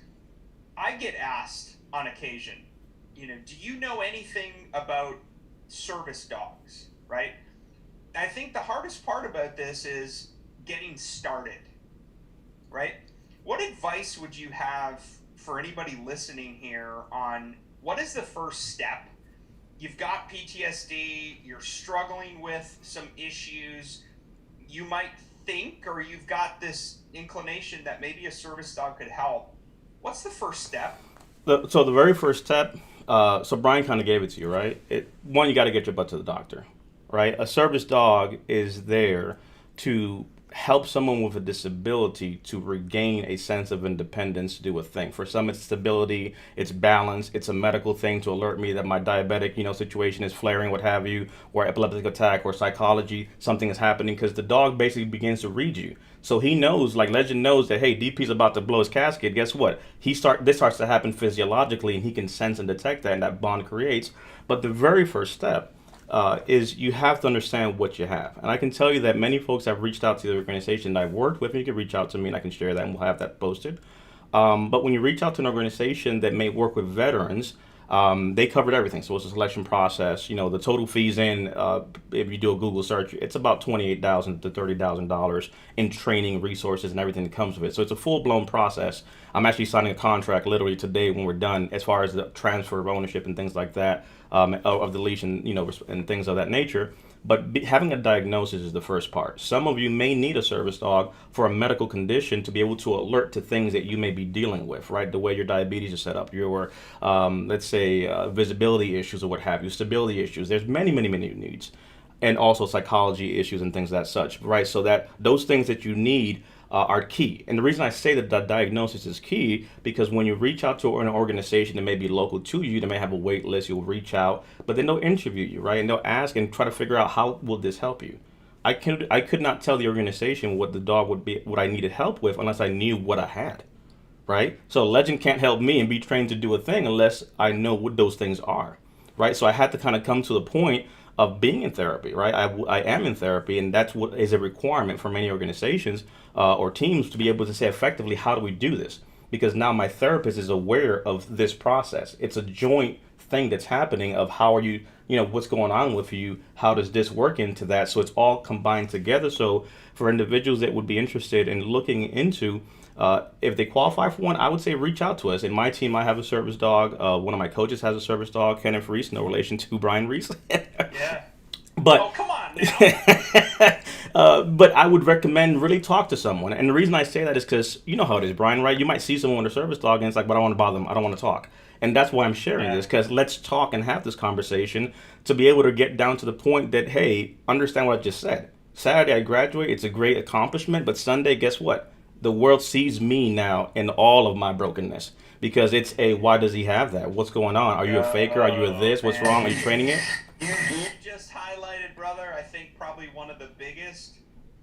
I get asked on occasion, do you know anything about service dogs, right? I think the hardest part about this is getting started, right? What advice would you have for anybody listening here on what is the first step? You've got PTSD, you're struggling with some issues, you might think, or you've got this inclination that maybe a service dog could help. What's the first step? So the very first step, so Brian kind of gave it to you, right? One, you got to get your butt to the doctor, right? A service dog is there to help someone with a disability to regain a sense of independence to do a thing. For some, it's stability, it's balance, it's a medical thing to alert me that my diabetic, situation is flaring, what have you, or epileptic attack, or psychology, something is happening because the dog basically begins to read you. So he knows, like Legend knows that hey, DP's about to blow his casket. Guess what? This starts to happen physiologically, and he can sense and detect that, and that bond creates. But the very first step is you have to understand what you have. And I can tell you that many folks have reached out to the organization that I've worked with, and you can reach out to me and I can share that and we'll have that posted. But when you reach out to an organization that may work with veterans, they covered everything. So it's a selection process. The total fees if you do a Google search, it's about $28,000 to $30,000 in training, resources, and everything that comes with it. So it's a full blown process. I'm actually signing a contract literally today when we're done, as far as the transfer of ownership and things like that, of the leash and and things of that nature. But having a diagnosis is the first part. Some of you may need a service dog for a medical condition to be able to alert to things that you may be dealing with, right? The way your diabetes is set up, your, let's say, visibility issues or what have you, stability issues. There's many, many, many needs. And also psychology issues and things of that such, right? So that those things that you need are key. And the reason I say that the diagnosis is key because when you reach out to an organization that may be local to you, they may have a wait list, you'll reach out, but then they'll interview you, right? And they'll ask and try to figure out how will this help you. I could not tell the organization what the dog would be, what I needed help with unless I knew what I had, right? So Legend can't help me and be trained to do a thing unless I know what those things are, right? So I had to kind of come to the point of being in therapy, right? I am in therapy, and that's what is a requirement for many organizations or teams to be able to say effectively, how do we do this? Because now my therapist is aware of this process. It's a joint thing that's happening of how are you, what's going on with you? How does this work into that? So it's all combined together. So for individuals that would be interested in looking into if they qualify for one, I would say reach out to us. In my team, I have a service dog. One of my coaches has a service dog, Kenneth Reese, no relation to Brian Reese. Yeah. But Oh, come on now. but I would recommend really talk to someone. And the reason I say that is because you know how it is, Brian, right? You might see someone with a service dog and it's like, but I don't want to bother them. I don't want to talk. And that's why I'm sharing Yeah. this, because let's talk and have this conversation to be able to get down to the point that, hey, understand what I just said. Saturday I graduate. It's a great accomplishment. But Sunday, guess what? The world sees me now in all of my brokenness. Because it's a, why does he have that? What's going on? Are you a faker? Are you a Oh, this? What's wrong? Are man. you training it? You just highlighted, brother, I think probably one of the biggest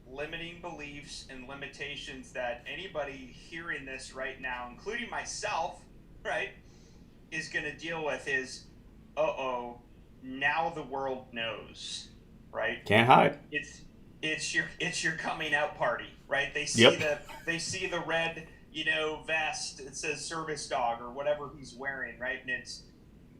limiting beliefs and limitations that anybody hearing this right now, including myself, right, is going to deal with is, uh-oh, now the world knows, right? Can't hide. It's it's your coming out party, right? Yep. They see the red, vest. It says service dog or whatever he's wearing, right? And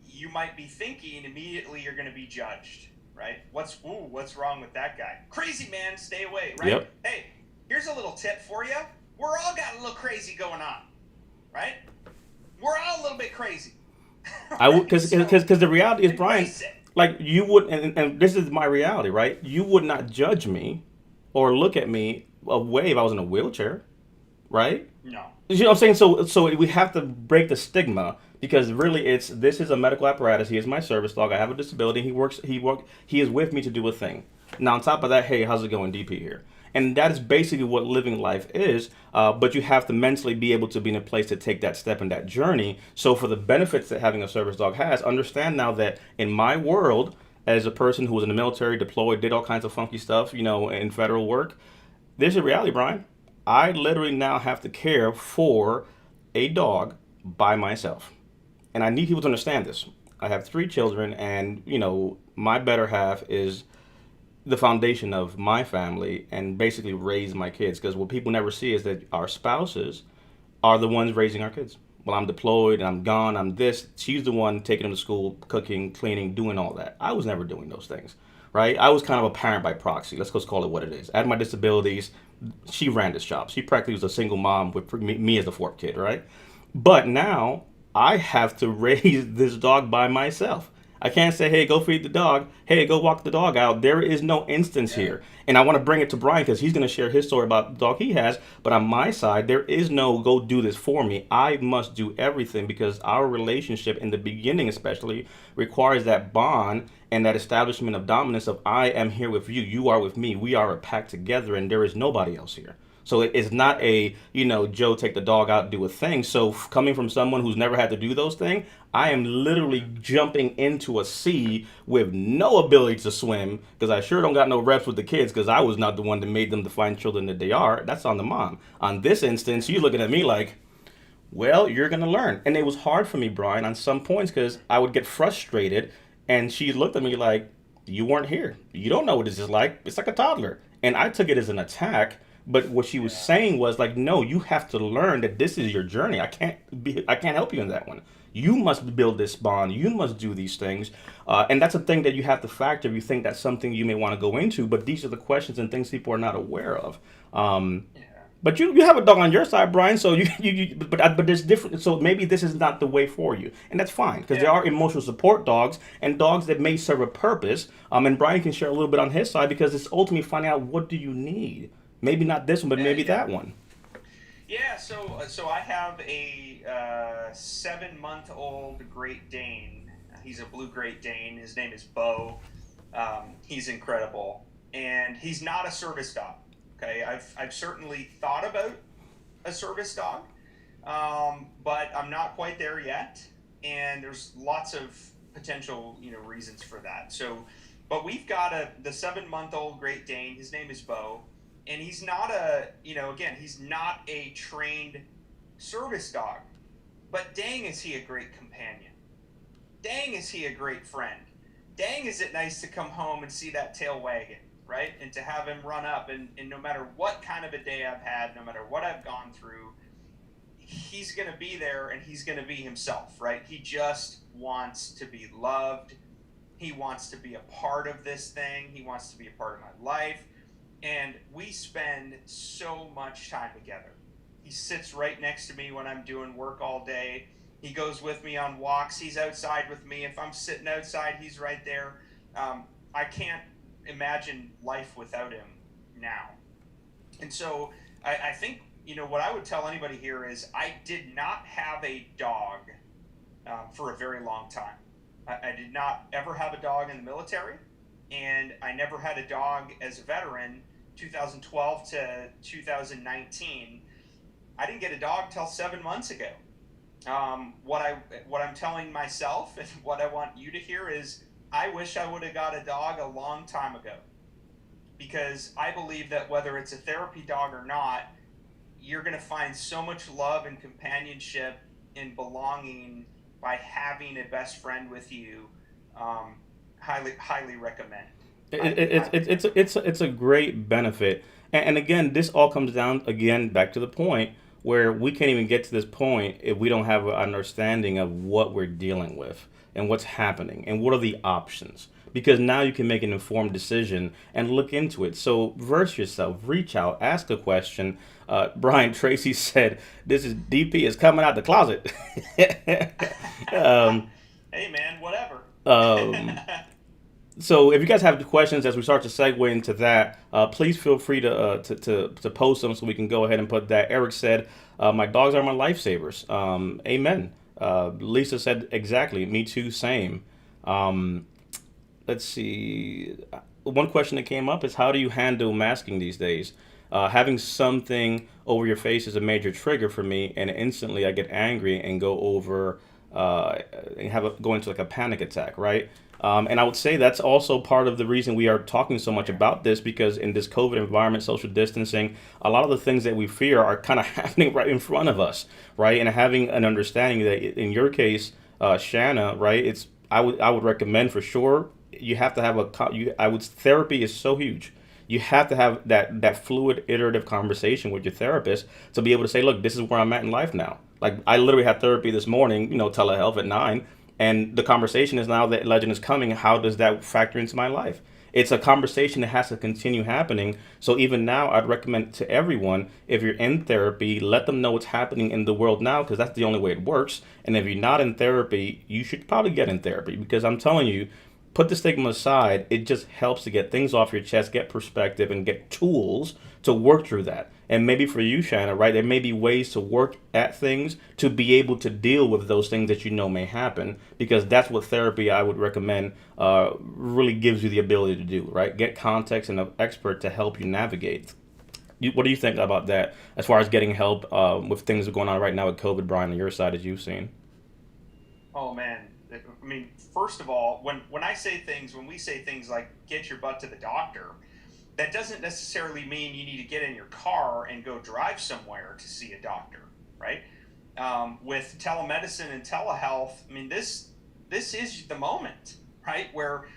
you might be thinking immediately you're going to be judged, right? What's wrong with that guy? Crazy man, stay away, right? Yep. Hey, here's a little tip for you. We're all got a little crazy going on, right? We're all a little bit crazy. I would, Right? So because the reality is, Brian, embrace it. like you would, and this is my reality, right? You would not judge me or look at me a way if I was in a wheelchair, right? No. You know what I'm saying? So we have to break the stigma because really this is a medical apparatus. He is my service dog. I have a disability. He is with me to do a thing. Now on top of that, hey, how's it going, DP here? And that is basically what living life is. But you have to mentally be able to be in a place to take that step in that journey. So for the benefits that having a service dog has, understand now that in my world, as a person who was in the military, deployed, did all kinds of funky stuff, in federal work. There's a reality, Brian. I literally now have to care for a dog by myself. And I need people to understand this. I have three children, and, my better half is the foundation of my family and basically raise my kids. Because what people never see is that our spouses are the ones raising our kids. Well, I'm deployed and I'm gone, I'm this. She's the one taking them to school, cooking, cleaning, doing all that. I was never doing those things, right? I was kind of a parent by proxy. Let's just call it what it is. I had my disabilities. She ran this shop. She practically was a single mom with me as the fourth kid, right? But now I have to raise this dog by myself. I can't say, hey, go feed the dog. Hey, go walk the dog out. There is no instance Yeah. here. And I want to bring it to Brian because he's going to share his story about the dog he has. But on my side, there is no go do this for me. I must do everything because our relationship in the beginning, especially, requires that bond and that establishment of dominance of I am here with you. You are with me. We are a pack together and there is nobody else here. So it's not Right. a, Joe, take the dog out, do a thing. So coming from someone who's never had to do those things, I am literally jumping into a sea with no ability to swim because I sure don't got no reps with the kids because I was not the one that made them the fine children that they are. That's on the mom. On this instance, you looking at me like, well, you're going to learn. And it was hard for me, Brian, on some points because I would get frustrated. And she looked at me like, you weren't here. You don't know what this is like. It's like a toddler. And I took it as an attack. But what she was Yeah. saying was like, no, you have to learn that this is your journey. I can't help you in that one. You must build this bond. You must do these things. And that's a thing that you have to factor if you think that's something you may want to go into. But these are the questions and things people are not aware of. Yeah. But you have a dog on your side, Brian. So but there's different. So maybe this is not the way for you, and that's fine because there Yeah. are emotional support dogs and dogs that may serve a purpose. And Brian can share a little bit on his side because it's ultimately finding out what do you need. Maybe not this one, but maybe Yeah. that one. Yeah. So I have a 7-month-old Great Dane. He's a blue Great Dane. His name is Bo. He's incredible, and he's not a service dog. Okay, I've certainly thought about a service dog, but I'm not quite there yet. And there's lots of potential, reasons for that. So, but we've got the 7-month-old Great Dane. His name is Bo, and he's not again, he's not a trained service dog, but dang, is he a great companion. Dang, is he a great friend. Dang, is it nice to come home and see that tail wagging, right? And to have him run up, and no matter what kind of a day I've had, no matter what I've gone through, he's going to be there and he's going to be himself, right? He just wants to be loved. He wants to be a part of this thing. He wants to be a part of my life. And we spend so much time together. He sits right next to me when I'm doing work all day. He goes with me on walks. He's outside with me. If I'm sitting outside, he's right there. I can't imagine life without him now. And so I think, what I would tell anybody here is I did not have a dog for a very long time. I did not ever have a dog in the military, and I never had a dog as a veteran, 2012 to 2019. I didn't get a dog till 7 months ago. What I'm telling myself and what I want you to hear is I wish I would have got a dog a long time ago, because I believe that whether it's a therapy dog or not, you're going to find so much love and companionship and belonging by having a best friend with you. Highly recommend. It's a great benefit, and again, this all comes down again back to the point where we can't even get to this point if we don't have an understanding of what we're dealing with and what's happening and what are the options. Because now you can make an informed decision and look into it. So verse yourself, reach out, ask a question. Brian Tracy said, "This is DP is coming out the closet." um, Hey man, whatever. um, so if you guys have questions as we start to segue into that, please feel free to post them so we can go ahead and put that. Eric said, "My dogs are my lifesavers." Amen. Lisa said, "Exactly. Me too. Same." Um, let's see. One question that came up is how do you handle masking these days? Having something over your face is a major trigger for me, and instantly I get angry and go over and go into like a panic attack, right? And I would say that's also part of the reason we are talking so much about this, because in this COVID environment, social distancing, a lot of the things that we fear are kind of happening right in front of us, right? And having an understanding that in your case, Shanna, right? I would recommend for sure you have to have I would therapy is so huge. You have to have that fluid, iterative conversation with your therapist to be able to say, look, this is where I'm at in life now. Like I literally had therapy this morning, telehealth at 9, and the conversation is now that legend is coming. How does that factor into my life? It's a conversation that has to continue happening. So even now, I'd recommend to everyone, if you're in therapy, let them know what's happening in the world now, because that's the only way it works. And if you're not in therapy, you should probably get in therapy, because I'm telling you, put the stigma aside. It just helps to get things off your chest, get perspective, and get tools to work through that. And maybe for you, Shanna, right, there may be ways to work at things to be able to deal with those things that may happen, because that's what therapy I would recommend really gives you the ability to do, right? Get context and an expert to help you navigate. What do you think about that as far as getting help with things going on right now with COVID, Brian, on your side, as you've seen? Oh man, I mean, first of all, when we say things like get your butt to the doctor, that doesn't necessarily mean you need to get in your car and go drive somewhere to see a doctor, right? With telemedicine and telehealth, I mean, this is the moment, right? Where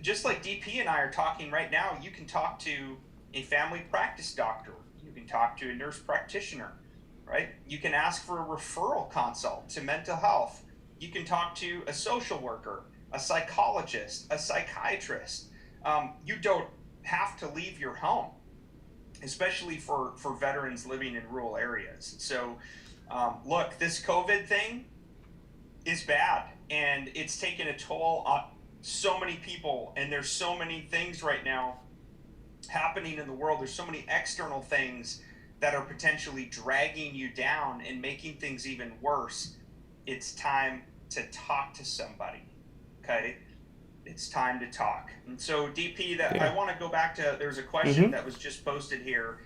just like DP and I are talking right now, you can talk to a family practice doctor, you can talk to a nurse practitioner, right? You can ask for a referral consult to mental health. You can talk to a social worker, a psychologist, a psychiatrist. You don't have to leave your home, especially for veterans living in rural areas. So, look, this COVID thing is bad, and it's taken a toll on so many people, and there's so many things right now happening in the world. There's so many external things that are potentially dragging you down and making things even worse. It's time to talk to somebody, okay? It's time to talk. And so, DP, that Yeah. I want to go back to, there's a question Mm-hmm. that was just posted here.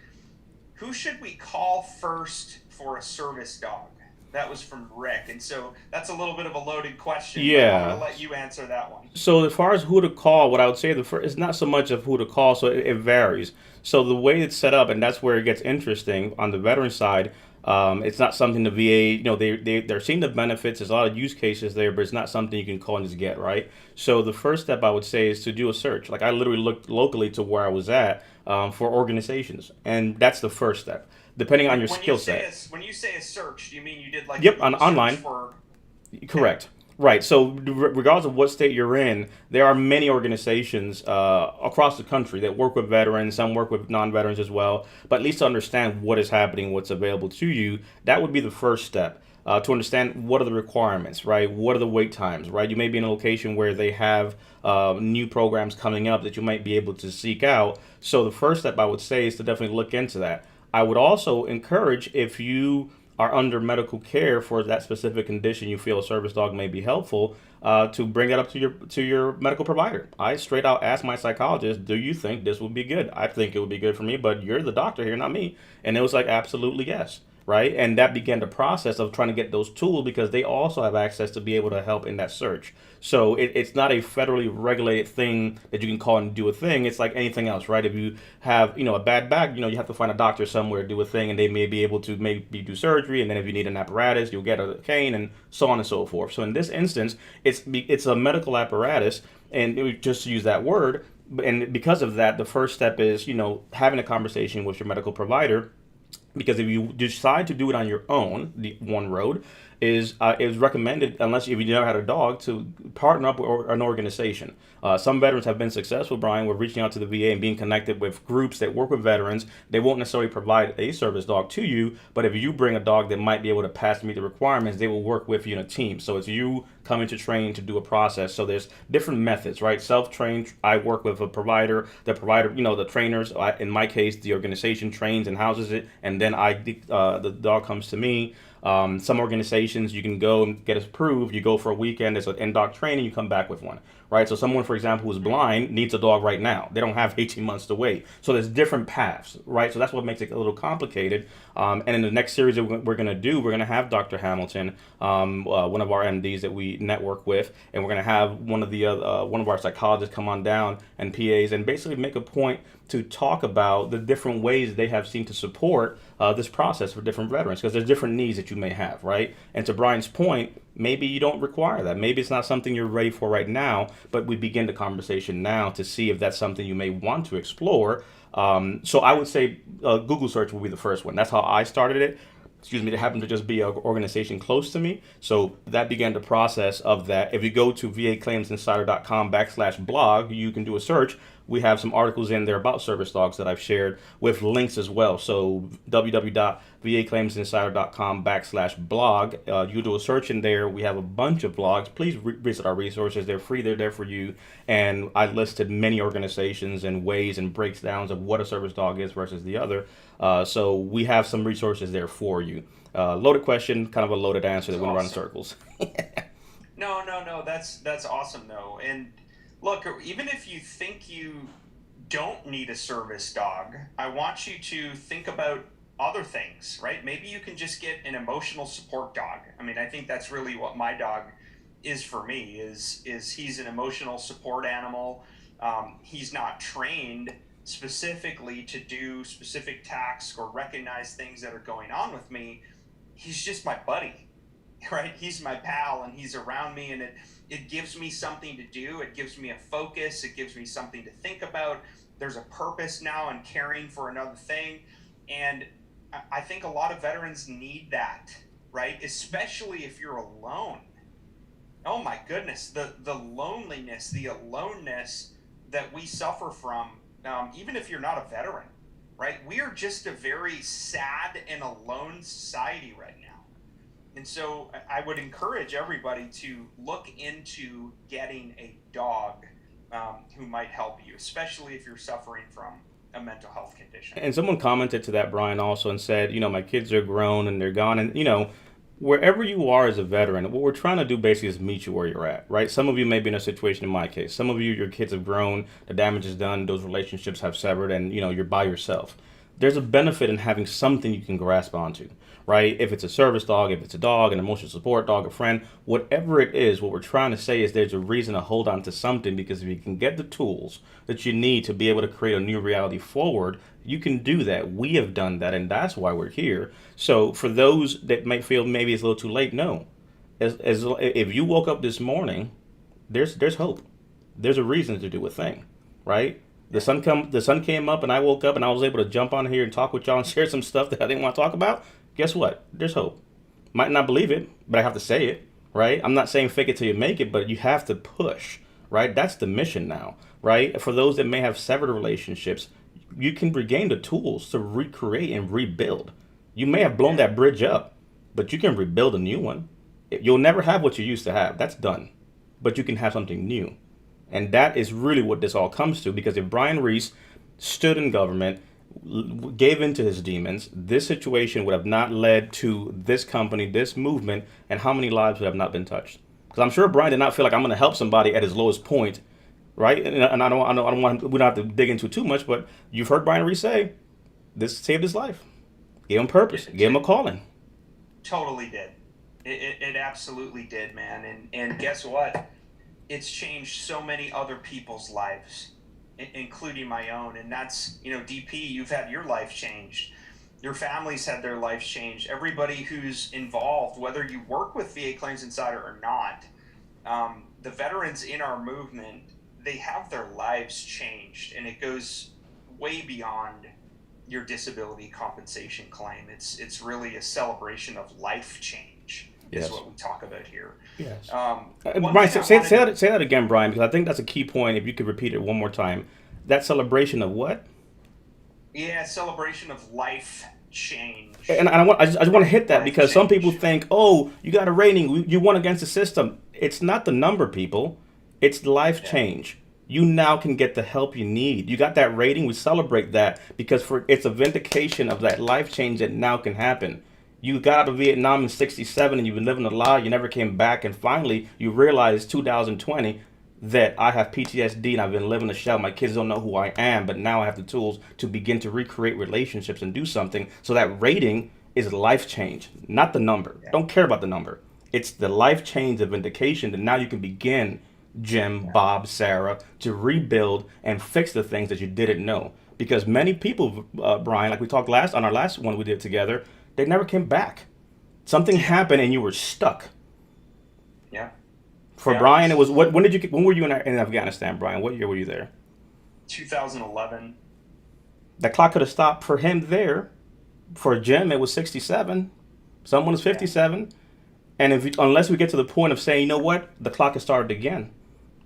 Who should we call first for a service dog? That was from Rick. And so that's a little bit of a loaded question, but I'm going Yeah. to let you answer that one. So as far as who to call, what I would say the first, it's not so much of who to call, so it varies. So the way it's set up, and that's where it gets interesting on the veteran side. It's not something the VA, they're seeing the benefits. There's a lot of use cases there, but it's not something you can call and just get, right. So the first step I would say is to do a search. Like I literally looked locally to where I was at for organizations, and that's the first step, depending on your skill set. When you say a search, do you mean you did like a Yep, Google search online. for? Okay. Correct. Right. So, regardless of what state you're in, there are many organizations across the country that work with veterans. Some work with non-veterans as well. But at least to understand what is happening, what's available to you, that would be the first step. To understand what are the requirements, right? What are the wait times, right? You may be in a location where they have new programs coming up that you might be able to seek out. So the first step I would say is to definitely look into that. I would also encourage, if you are under medical care for that specific condition, you feel a service dog may be helpful, to bring that up to your medical provider. I straight out asked my psychologist, "Do you think this would be good?" I think it would be good for me, but you're the doctor here, not me. And it was like, absolutely yes, right? And that began the process of trying to get those tools, because they also have access to be able to help in that search. So it's not a federally regulated thing that you can call and do a thing. It's like anything else, right? If you have, a bad back, you have to find a doctor somewhere, do a thing, and they may be able to maybe do surgery. And then if you need an apparatus, you'll get a cane, and so on and so forth. So in this instance, it's a medical apparatus, and just to use that word. And because of that, the first step is, having a conversation with your medical provider, because if you decide to do it on your own, the one road is recommended, unless if you never had a dog, to partner up with an organization. Some veterans have been successful, Brian, with reaching out to the VA and being connected with groups that work with veterans. They won't necessarily provide a service dog to you, but if you bring a dog that might be able to pass meet the requirements, they will work with you in a team. So it's you coming to train to do a process. So there's different methods, right? Self-trained, I work with a provider. The provider, the trainers, in my case, the organization trains and houses it, and then the dog comes to me. Some organizations, you can go and get approved. You go for a weekend, there's an in-dog training, you come back with one, right? So someone, for example, who's blind needs a dog right now. They don't have 18 months to wait. So there's different paths, right? So that's what makes it a little complicated. And in the next series that we're going to do, we're going to have Dr. Hamilton, one of our MDs that we network with, and we're going to have one of our psychologists come on down and PAs and basically make a point to talk about the different ways they have seen to support this process for different veterans, because there's different needs that you may have, right? And to Brian's point, maybe you don't require that. Maybe it's not something you're ready for right now, but we begin the conversation now to see if that's something you may want to explore. So I would say Google search will be the first one. That's how I started it. Excuse me, it happened to just be an organization close to me. So that began the process of that. If you go to vaclaimsinsider.com/blog, you can do a search. We have some articles in there about service dogs that I've shared with links as well. So www.vaclaimsinsider.com/blog. You do a search in there. We have a bunch of blogs. Please visit our resources. They're free. They're there for you. And I listed many organizations and ways and breakdowns of what a service dog is versus the other. So we have some resources there for you. Loaded question, kind of a loaded answer that went around in circles. No. That's awesome though. And look, even if you think you don't need a service dog, I want you to think about other things, right? Maybe you can just get an emotional support dog. I mean, I think that's really what my dog is for me, is he's an emotional support animal. He's not trained specifically to do specific tasks or recognize things that are going on with me. He's just my buddy, right? He's my pal and he's around me, and it gives me something to do. It gives me a focus. It gives me something to think about. There's a purpose now in caring for another thing. And I think a lot of veterans need that, right? Especially if you're alone. Oh my goodness, the loneliness, the aloneness that we suffer from, even if you're not a veteran, right? We are just a very sad and alone society right now. And so I would encourage everybody to look into getting a dog who might help you, especially if you're suffering from a mental health condition. And someone commented to that, Brian, also, and said, my kids are grown and they're gone. And, wherever you are as a veteran, what we're trying to do basically is meet you where you're at, right? Some of you may be in a situation, in my case. Some of you, your kids have grown, the damage is done, those relationships have severed, and, you're by yourself. There's a benefit in having something you can grasp onto, right? If it's a service dog, if it's a dog, an emotional support dog, a friend, whatever it is, what we're trying to say is there's a reason to hold on to something, because if you can get the tools that you need to be able to create a new reality forward, you can do that. We have done that, and that's why we're here. So for those that might feel maybe it's a little too late, no. If you woke up this morning, there's hope. There's a reason to do a thing, right? The sun came up and I woke up and I was able to jump on here and talk with y'all and share some stuff that I didn't want to talk about. Guess what? There's hope. Might not believe it, but I have to say it, right? I'm not saying fake it till you make it, but you have to push, right? That's the mission now, right? For those that may have severed relationships, you can regain the tools to recreate and rebuild. You may have blown that bridge up, but you can rebuild a new one. You'll never have what you used to have. That's done. But you can have something new. And that is really what this all comes to, because if Brian Reese stood in government, gave into his demons, this situation would have not led to this company, this movement, and how many lives would have not been touched. Because I'm sure Brian did not feel like I'm going to help somebody at his lowest point, right? And I don't want, we don't have to dig into too much, but you've heard Brian Reese say, this saved his life. Gave him purpose, gave him a calling. Totally did. It absolutely did, man. And guess what? It's changed so many other people's lives, including my own. And that's, DP, you've had your life changed. Your family's had their lives changed. Everybody who's involved, whether you work with VA Claims Insider or not, the veterans in our movement, they have their lives changed. And it goes way beyond your disability compensation claim. It's really a celebration of life change. Yes. Is what we talk about here. Yes. Brian, say that again, Brian, because I think that's a key point. If you could repeat it one more time. That celebration of what? Yeah, celebration of life change. And I just want to hit that, because some people think, oh, you got a rating, you won against the system. It's not the number, people. It's life change. You now can get the help you need. You got that rating. We celebrate that because it's a vindication of that life change that now can happen. You got out of Vietnam in '67 and you've been living a lie. You never came back, and finally you realize 2020 that I have PTSD and I've been living a shell. My kids don't know who I am, but now I have the tools to begin to recreate relationships and do something. So that rating is life change, not the number. Yeah. Don't care about the number. It's the life change of indication that now you can begin, Jim, Yeah. Bob, Sarah, to rebuild and fix the things that you didn't know. Because many people, Brian, like we talked last on our last one we did together, they never came back. Something Yeah. happened and you were stuck. Yeah. For Yeah. Brian, it was what? When did you? When were you in Afghanistan, Brian? What year were you there? 2011. The clock could have stopped for him there. For Jim, it was 67. Someone was Yeah. 57. And unless we get to the point of saying, you know what, the clock has started again.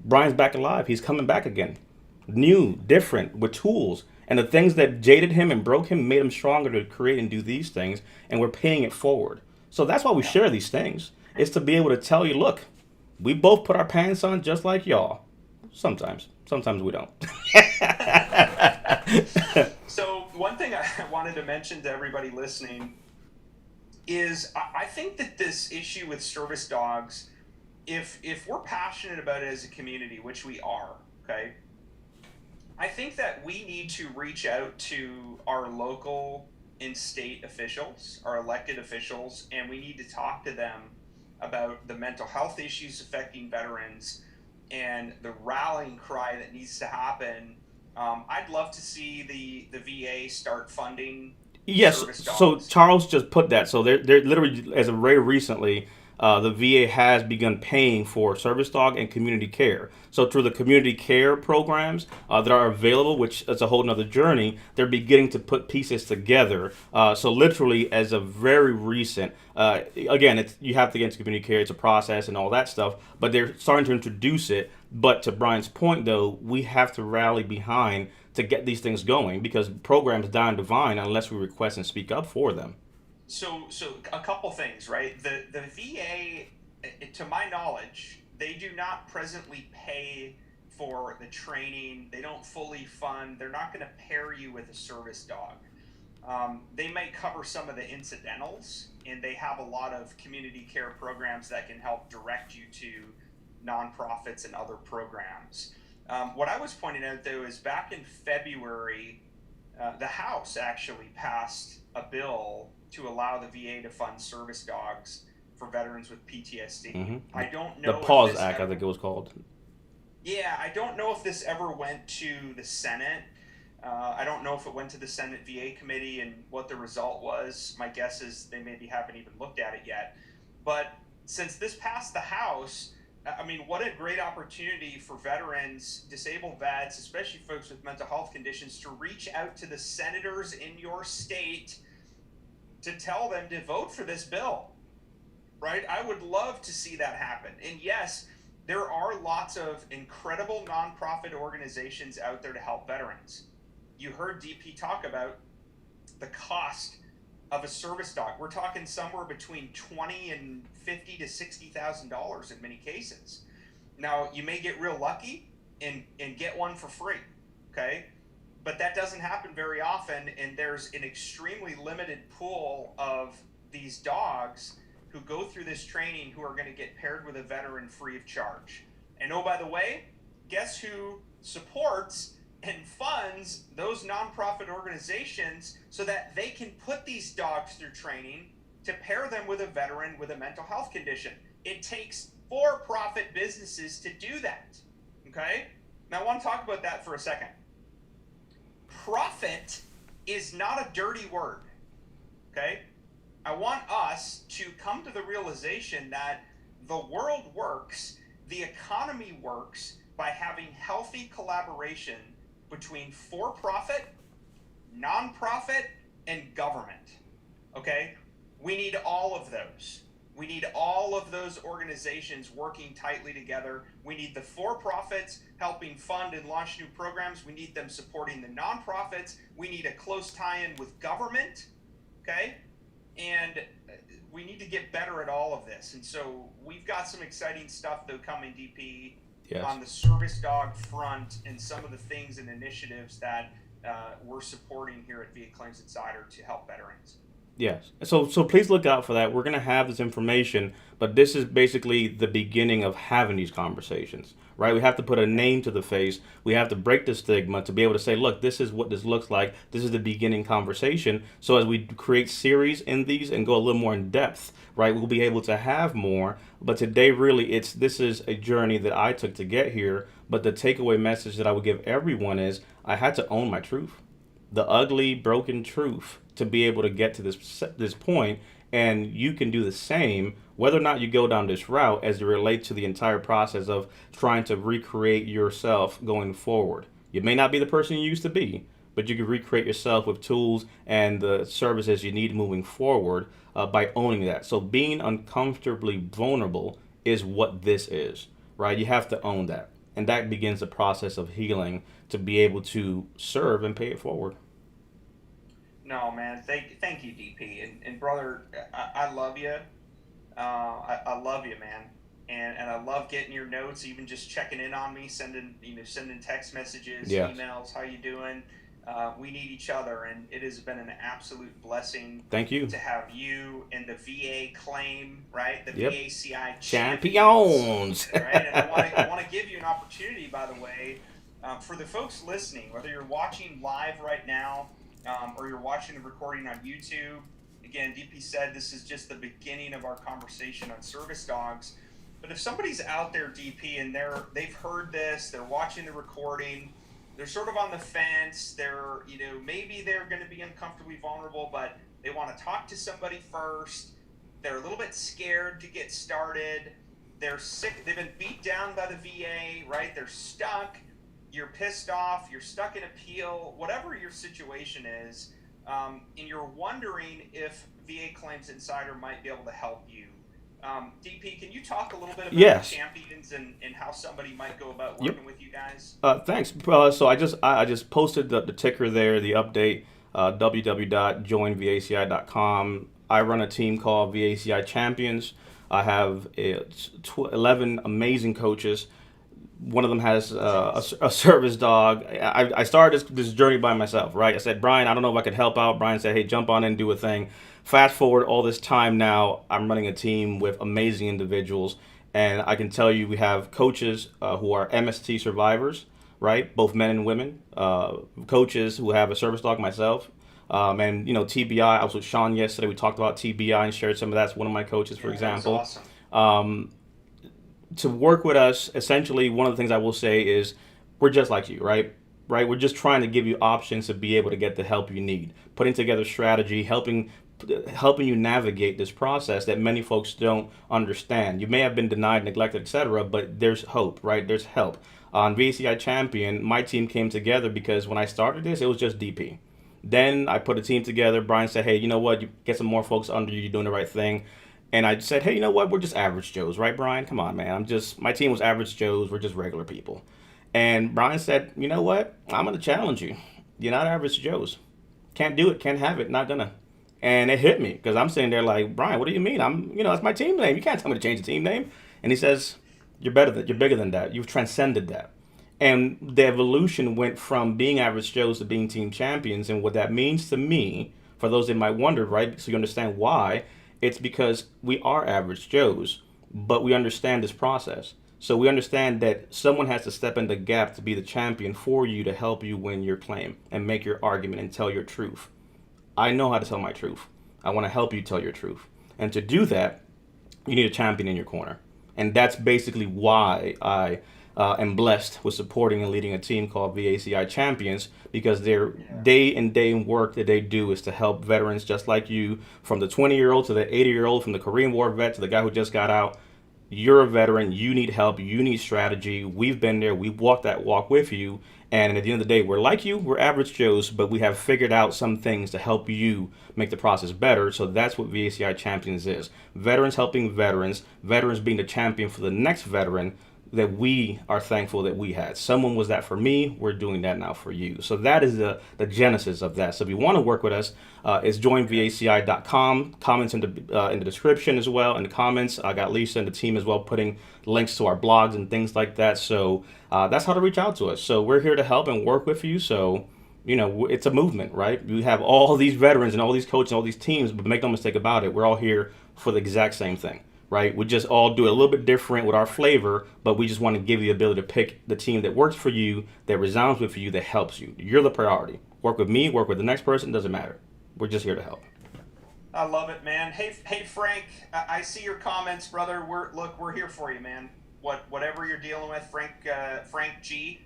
Brian's back alive. He's coming back again. New, different, with tools. And the things that jaded him and broke him made him stronger to create and do these things. And we're paying it forward. So that's why we Yeah. share these things. It's to be able to tell you, look, we both put our pants on just like y'all. Sometimes. Sometimes we don't. So one thing I wanted to mention to everybody listening is I think that this issue with service dogs, if we're passionate about it as a community, which we are, okay, I think that we need to reach out to our local and state officials, our elected officials, and we need to talk to them about the mental health issues affecting veterans and the rallying cry that needs to happen. I'd love to see the VA start funding Yes, service so dogs. Charles just put that. So they're literally, as of very recently, the VA has begun paying for service dog and community care. So through the community care programs that are available, which is a whole nother journey, they're beginning to put pieces together. So literally, as of very recent, again, you have to get into community care. It's a process and all that stuff, but they're starting to introduce it. But to Brian's point, though, we have to rally behind to get these things going because programs die and divine unless we request and speak up for them. So a couple things, right? The VA, to my knowledge, they do not presently pay for the training. They don't fully fund. They're not going to pair you with a service dog. They may cover some of the incidentals, and they have a lot of community care programs that can help direct you to nonprofits and other programs. What I was pointing out, though, is back in February, the House actually passed a bill to allow the VA to fund service dogs for veterans with PTSD. I don't The know if Pause this Act, I ever, think it was called. yeah, I don't know if this ever went to the Senate. I don't know if it went to the Senate VA committee and what the result was. My guess is they maybe haven't even looked at it yet. But since this passed the House, I mean, what a great opportunity for veterans, disabled vets, especially folks with mental health conditions, to reach out to the senators in your state to tell them to vote for this bill, right? I would love to see that happen. And yes, there are lots of incredible nonprofit organizations out there to help veterans. You heard DP talk about the cost of a service dog. We're talking somewhere between $20 and $50 to $60,000 in many cases. Now, you may get real lucky and get one for free, okay? But that doesn't happen very often, and there's an extremely limited pool of these dogs who go through this training who are going to get paired with a veteran free of charge. And oh, by the way, guess who supports and funds those nonprofit organizations so that they can put these dogs through training to pair them with a veteran with a mental health condition? It takes for-profit businesses to do that, okay? Now, I want to talk about that for a second. Profit is not a dirty word, okay? I want us to come to the realization that the world works, the economy works by having healthy collaboration between for-profit, nonprofit, and government, okay? We need all of those. We need all of those organizations working tightly together. We need the for-profits helping fund and launch new programs. We need them supporting the nonprofits. We need a close tie-in with government, okay? And we need to get better at all of this. And so we've got some exciting stuff, though, coming, DP, Yes. on the service dog front and some of the things and initiatives that we're supporting here at VA Claims Insider to help veterans. Yes. So please look out for that. We're gonna have this information, but this is basically the beginning of having these conversations, right? We have to put a Okay. name to the face. We have to break the stigma to be able to say, look, this is what this looks like. This is the beginning conversation. So as we create series in these and go a little more in depth, right, we'll be able to have more. But today, really, it's this is a journey that I took to get here. But the takeaway message that I would give everyone is I had to own my truth, the ugly, broken truth, to be able to get to this point. And you can do the same, whether or not you go down this route, as it relates to the entire process of trying to recreate yourself going forward. You may not be the person you used to be, but you can recreate yourself with tools and the services you need moving forward by owning that. So being uncomfortably vulnerable is what this is, right? You have to own that. And that begins the process of healing to be able to serve and pay it forward. No, man. Thank you, DP, and brother. I love you. I love you, man. And I love getting your notes, even just checking in on me, sending text messages, Yes. emails. How you doing? We need each other, and it has been an absolute blessing Thank you. to have you and the VA claim, right? The Yep. VACI champions, Champions. right? And I want to give you an opportunity, by the way, for the folks listening, whether you're watching live right now or you're watching the recording on YouTube. Again, DP said this is just the beginning of our conversation on service dogs. But if somebody's out there, DP, and they've heard this, they're watching the recording, they're sort of on the fence, maybe they're going to be uncomfortably vulnerable, but they want to talk to somebody first. They're a little bit scared to get started. They're sick. They've been beat down by the VA, right? They're stuck. You're pissed off. You're stuck in appeal. Whatever your situation is, and you're wondering if VA Claims Insider might be able to help you. DP, can you talk a little bit about the Yes. champions and how somebody might go about Yep. working with you guys? Thanks. So I just posted the ticker there, the update, www.joinvaci.com. I run a team called VACI Champions. I have 11 amazing coaches. One of them has a service dog. I started this journey by myself, right? I said, Brian, I don't know if I could help out. Brian said, hey, jump on in and do a thing. Fast forward all this time now, I'm running a team with amazing individuals. And I can tell you, we have coaches who are MST survivors, right? Both men and women. Coaches who have a service dog, myself. And, TBI. I was with Sean yesterday. We talked about TBI and shared some of that. That's one of my coaches, for Yeah, that was example. awesome. To work with us, essentially, one of the things I will say is we're just like you, right? Right? We're just trying to give you options to be able to get the help you need, putting together strategy, helping you navigate this process that many folks don't understand. You may have been denied, neglected, etc., but there's hope, right? There's help. On VCI Champion, my team came together because when I started this, it was just DP. Then I put a team together. Brian said, hey, you know what? You get some more folks under you. You're doing the right thing. And I said, hey, you know what? We're just average Joes, right, Brian? Come on, man. My team was average Joes. We're just regular people. And Brian said, you know what? I'm going to challenge you. You're not average Joes. Can't do it. Can't have it. Not gonna. And it hit me because I'm sitting there like, Brian, what do you mean? That's my team name. You can't tell me to change the team name. And he says, you're bigger than that. You've transcended that. And the evolution went from being average Joes to being team champions. And what that means to me, for those that might wonder, right? So you understand why, it's because we are average Joes, but we understand this process. So we understand that someone has to step in the gap to be the champion for you to help you win your claim and make your argument and tell your truth. I know how to tell my truth. I want to help you tell your truth. And to do that, you need a champion in your corner. And that's basically why I am blessed with supporting and leading a team called VACI Champions, because their Yeah. day in day work that they do is to help veterans just like you, from the 20-year-old to the 80-year-old, from the Korean War vet to the guy who just got out. You're a veteran. You need help. You need strategy. We've been there. We've walked that walk with you. And at the end of the day, we're like you. We're average Joes, but we have figured out some things to help you make the process better. So that's what VACI Champions is. Veterans helping veterans. Veterans being the champion for the next veteran that we are thankful that we had. Someone was that for me. We're doing that now for you. So that is the genesis of that. So if you want to work with us, it's joinvaci.com. Comments in the description as well. In the comments, I got Lisa and the team as well putting links to our blogs and things like that. So that's how to reach out to us. So we're here to help and work with you. So it's a movement, right? You have all these veterans and all these coaches and all these teams, but make no mistake about it, we're all here for the exact same thing, right? We just all do it a little bit different with our flavor, but we just want to give you the ability to pick the team that works for you, that resounds with you, that helps you. You're the priority. Work with me, work with the next person, doesn't matter. We're just here to help. I love it, man. Hey, Frank. I see your comments, brother. We're here for you, man. Whatever you're dealing with, Frank G.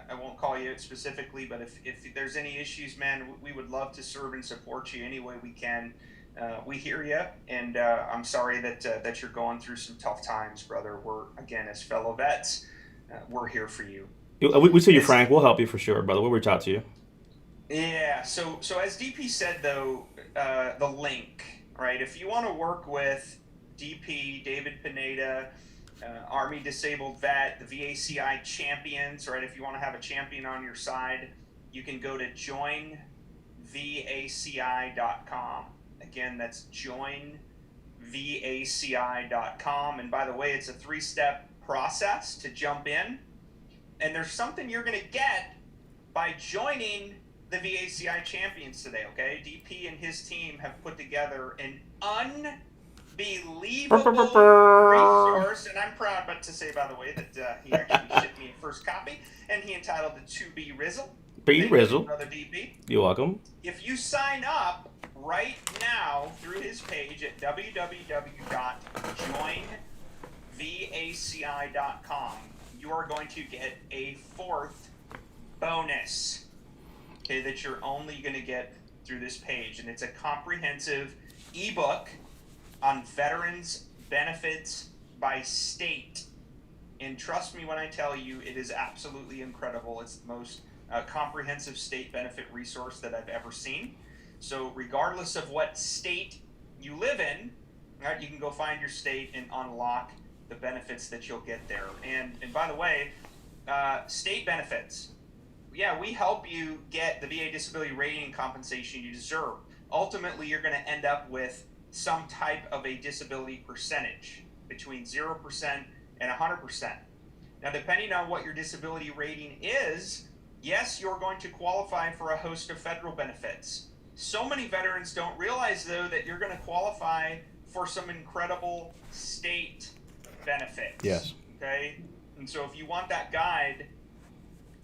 I won't call you specifically, but if there's any issues, man, we would love to serve and support you any way we can. We hear you, and I'm sorry that you're going through some tough times, brother. We're, again, as fellow vets, we're here for you. We see you, Frank. We'll help you for sure, brother. We'll reach out to you. Yeah. So as DP said, though, the link, right? If you want to work with DP, David Pineda, Army Disabled Vet, the VACI champions, right? If you want to have a champion on your side, you can go to joinvaci.com. Again, that's joinvaci.com. And by the way, it's a 3-step process to jump in. And there's something you're going to get by joining the VACI champions today, okay? DP and his team have put together an unbelievable resource, and I'm proud but to say, by the way, that he actually shipped me a first copy, and he entitled it To Be Rizzle. Be Rizzle. Brother DP. You're welcome. If you sign up right now through his page at www.joinvaci.com, you are going to get a 4th bonus, okay, that you're only going to get through this page. And it's a comprehensive ebook on veterans benefits by state. And trust me when I tell you, it is absolutely incredible. It's the most comprehensive state benefit resource that I've ever seen. So regardless of what state you live in, right, you can go find your state and unlock the benefits that you'll get there. And by the way, state benefits. Yeah, we help you get the VA disability rating and compensation you deserve. Ultimately, you're going to end up with some type of a disability percentage between 0% and 100%. Now, depending on what your disability rating is, yes, you're going to qualify for a host of federal benefits. So many veterans don't realize, though, that you're going to qualify for some incredible state benefits. Yes. Okay? And so if you want that guide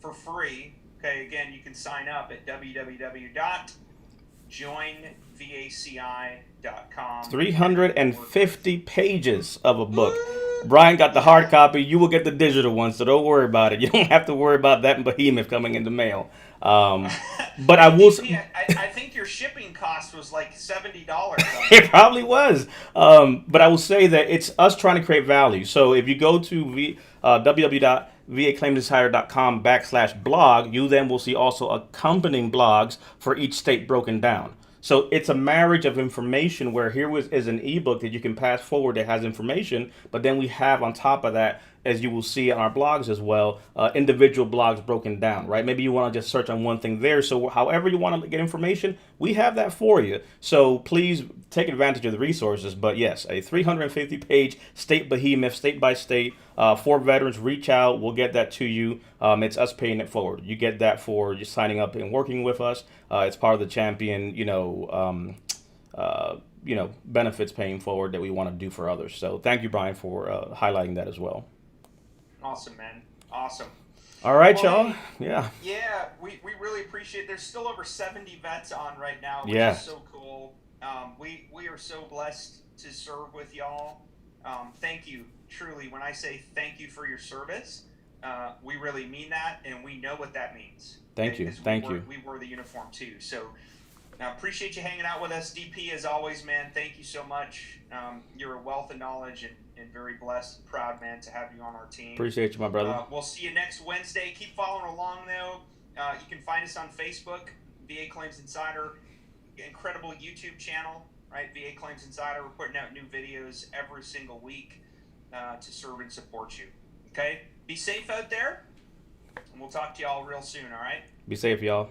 for free, okay, again, you can sign up at www.joinvaci.com. 350 pages of a book. Brian got the hard copy. You will get the digital one, so don't worry about it. You don't have to worry about that behemoth coming in the mail. But I will. I think your shipping cost was like $70. It probably was. But I will say that it's us trying to create value. So if you go to www.vaclaimsinsider.com/blog, you then will see also accompanying blogs for each state broken down. So it's a marriage of information where here is an ebook that you can pass forward that has information, but then we have on top of that, as you will see on our blogs as well, individual blogs broken down, right? Maybe you want to just search on one thing there. So however you want to get information, we have that for you. So please take advantage of the resources. But yes, a 350-page state behemoth, state by state, for veterans. Reach out. We'll get that to you. It's us paying it forward. You get that for just signing up and working with us. It's part of the champion, benefits paying forward that we want to do for others. So thank you, Brian, for highlighting that as well. Awesome, man. Awesome. All right, y'all. Yeah. Yeah, we really appreciate it. There's still over 70 vets on right now, which is so cool. We are so blessed to serve with y'all. Thank you, truly. When I say thank you for your service, we really mean that, and we know what that means. Thank you. Thank you. We wore the uniform too. So appreciate you hanging out with us. DP, as always, man, thank you so much. You're a wealth of knowledge and very blessed and proud, man, to have you on our team. Appreciate you, my brother. We'll see you next Wednesday. Keep following along, though. You can find us on Facebook, VA Claims Insider, incredible YouTube channel, right? VA Claims Insider. We're putting out new videos every single week to serve and support you. Okay? Be safe out there, and we'll talk to y'all real soon, all right? Be safe, y'all.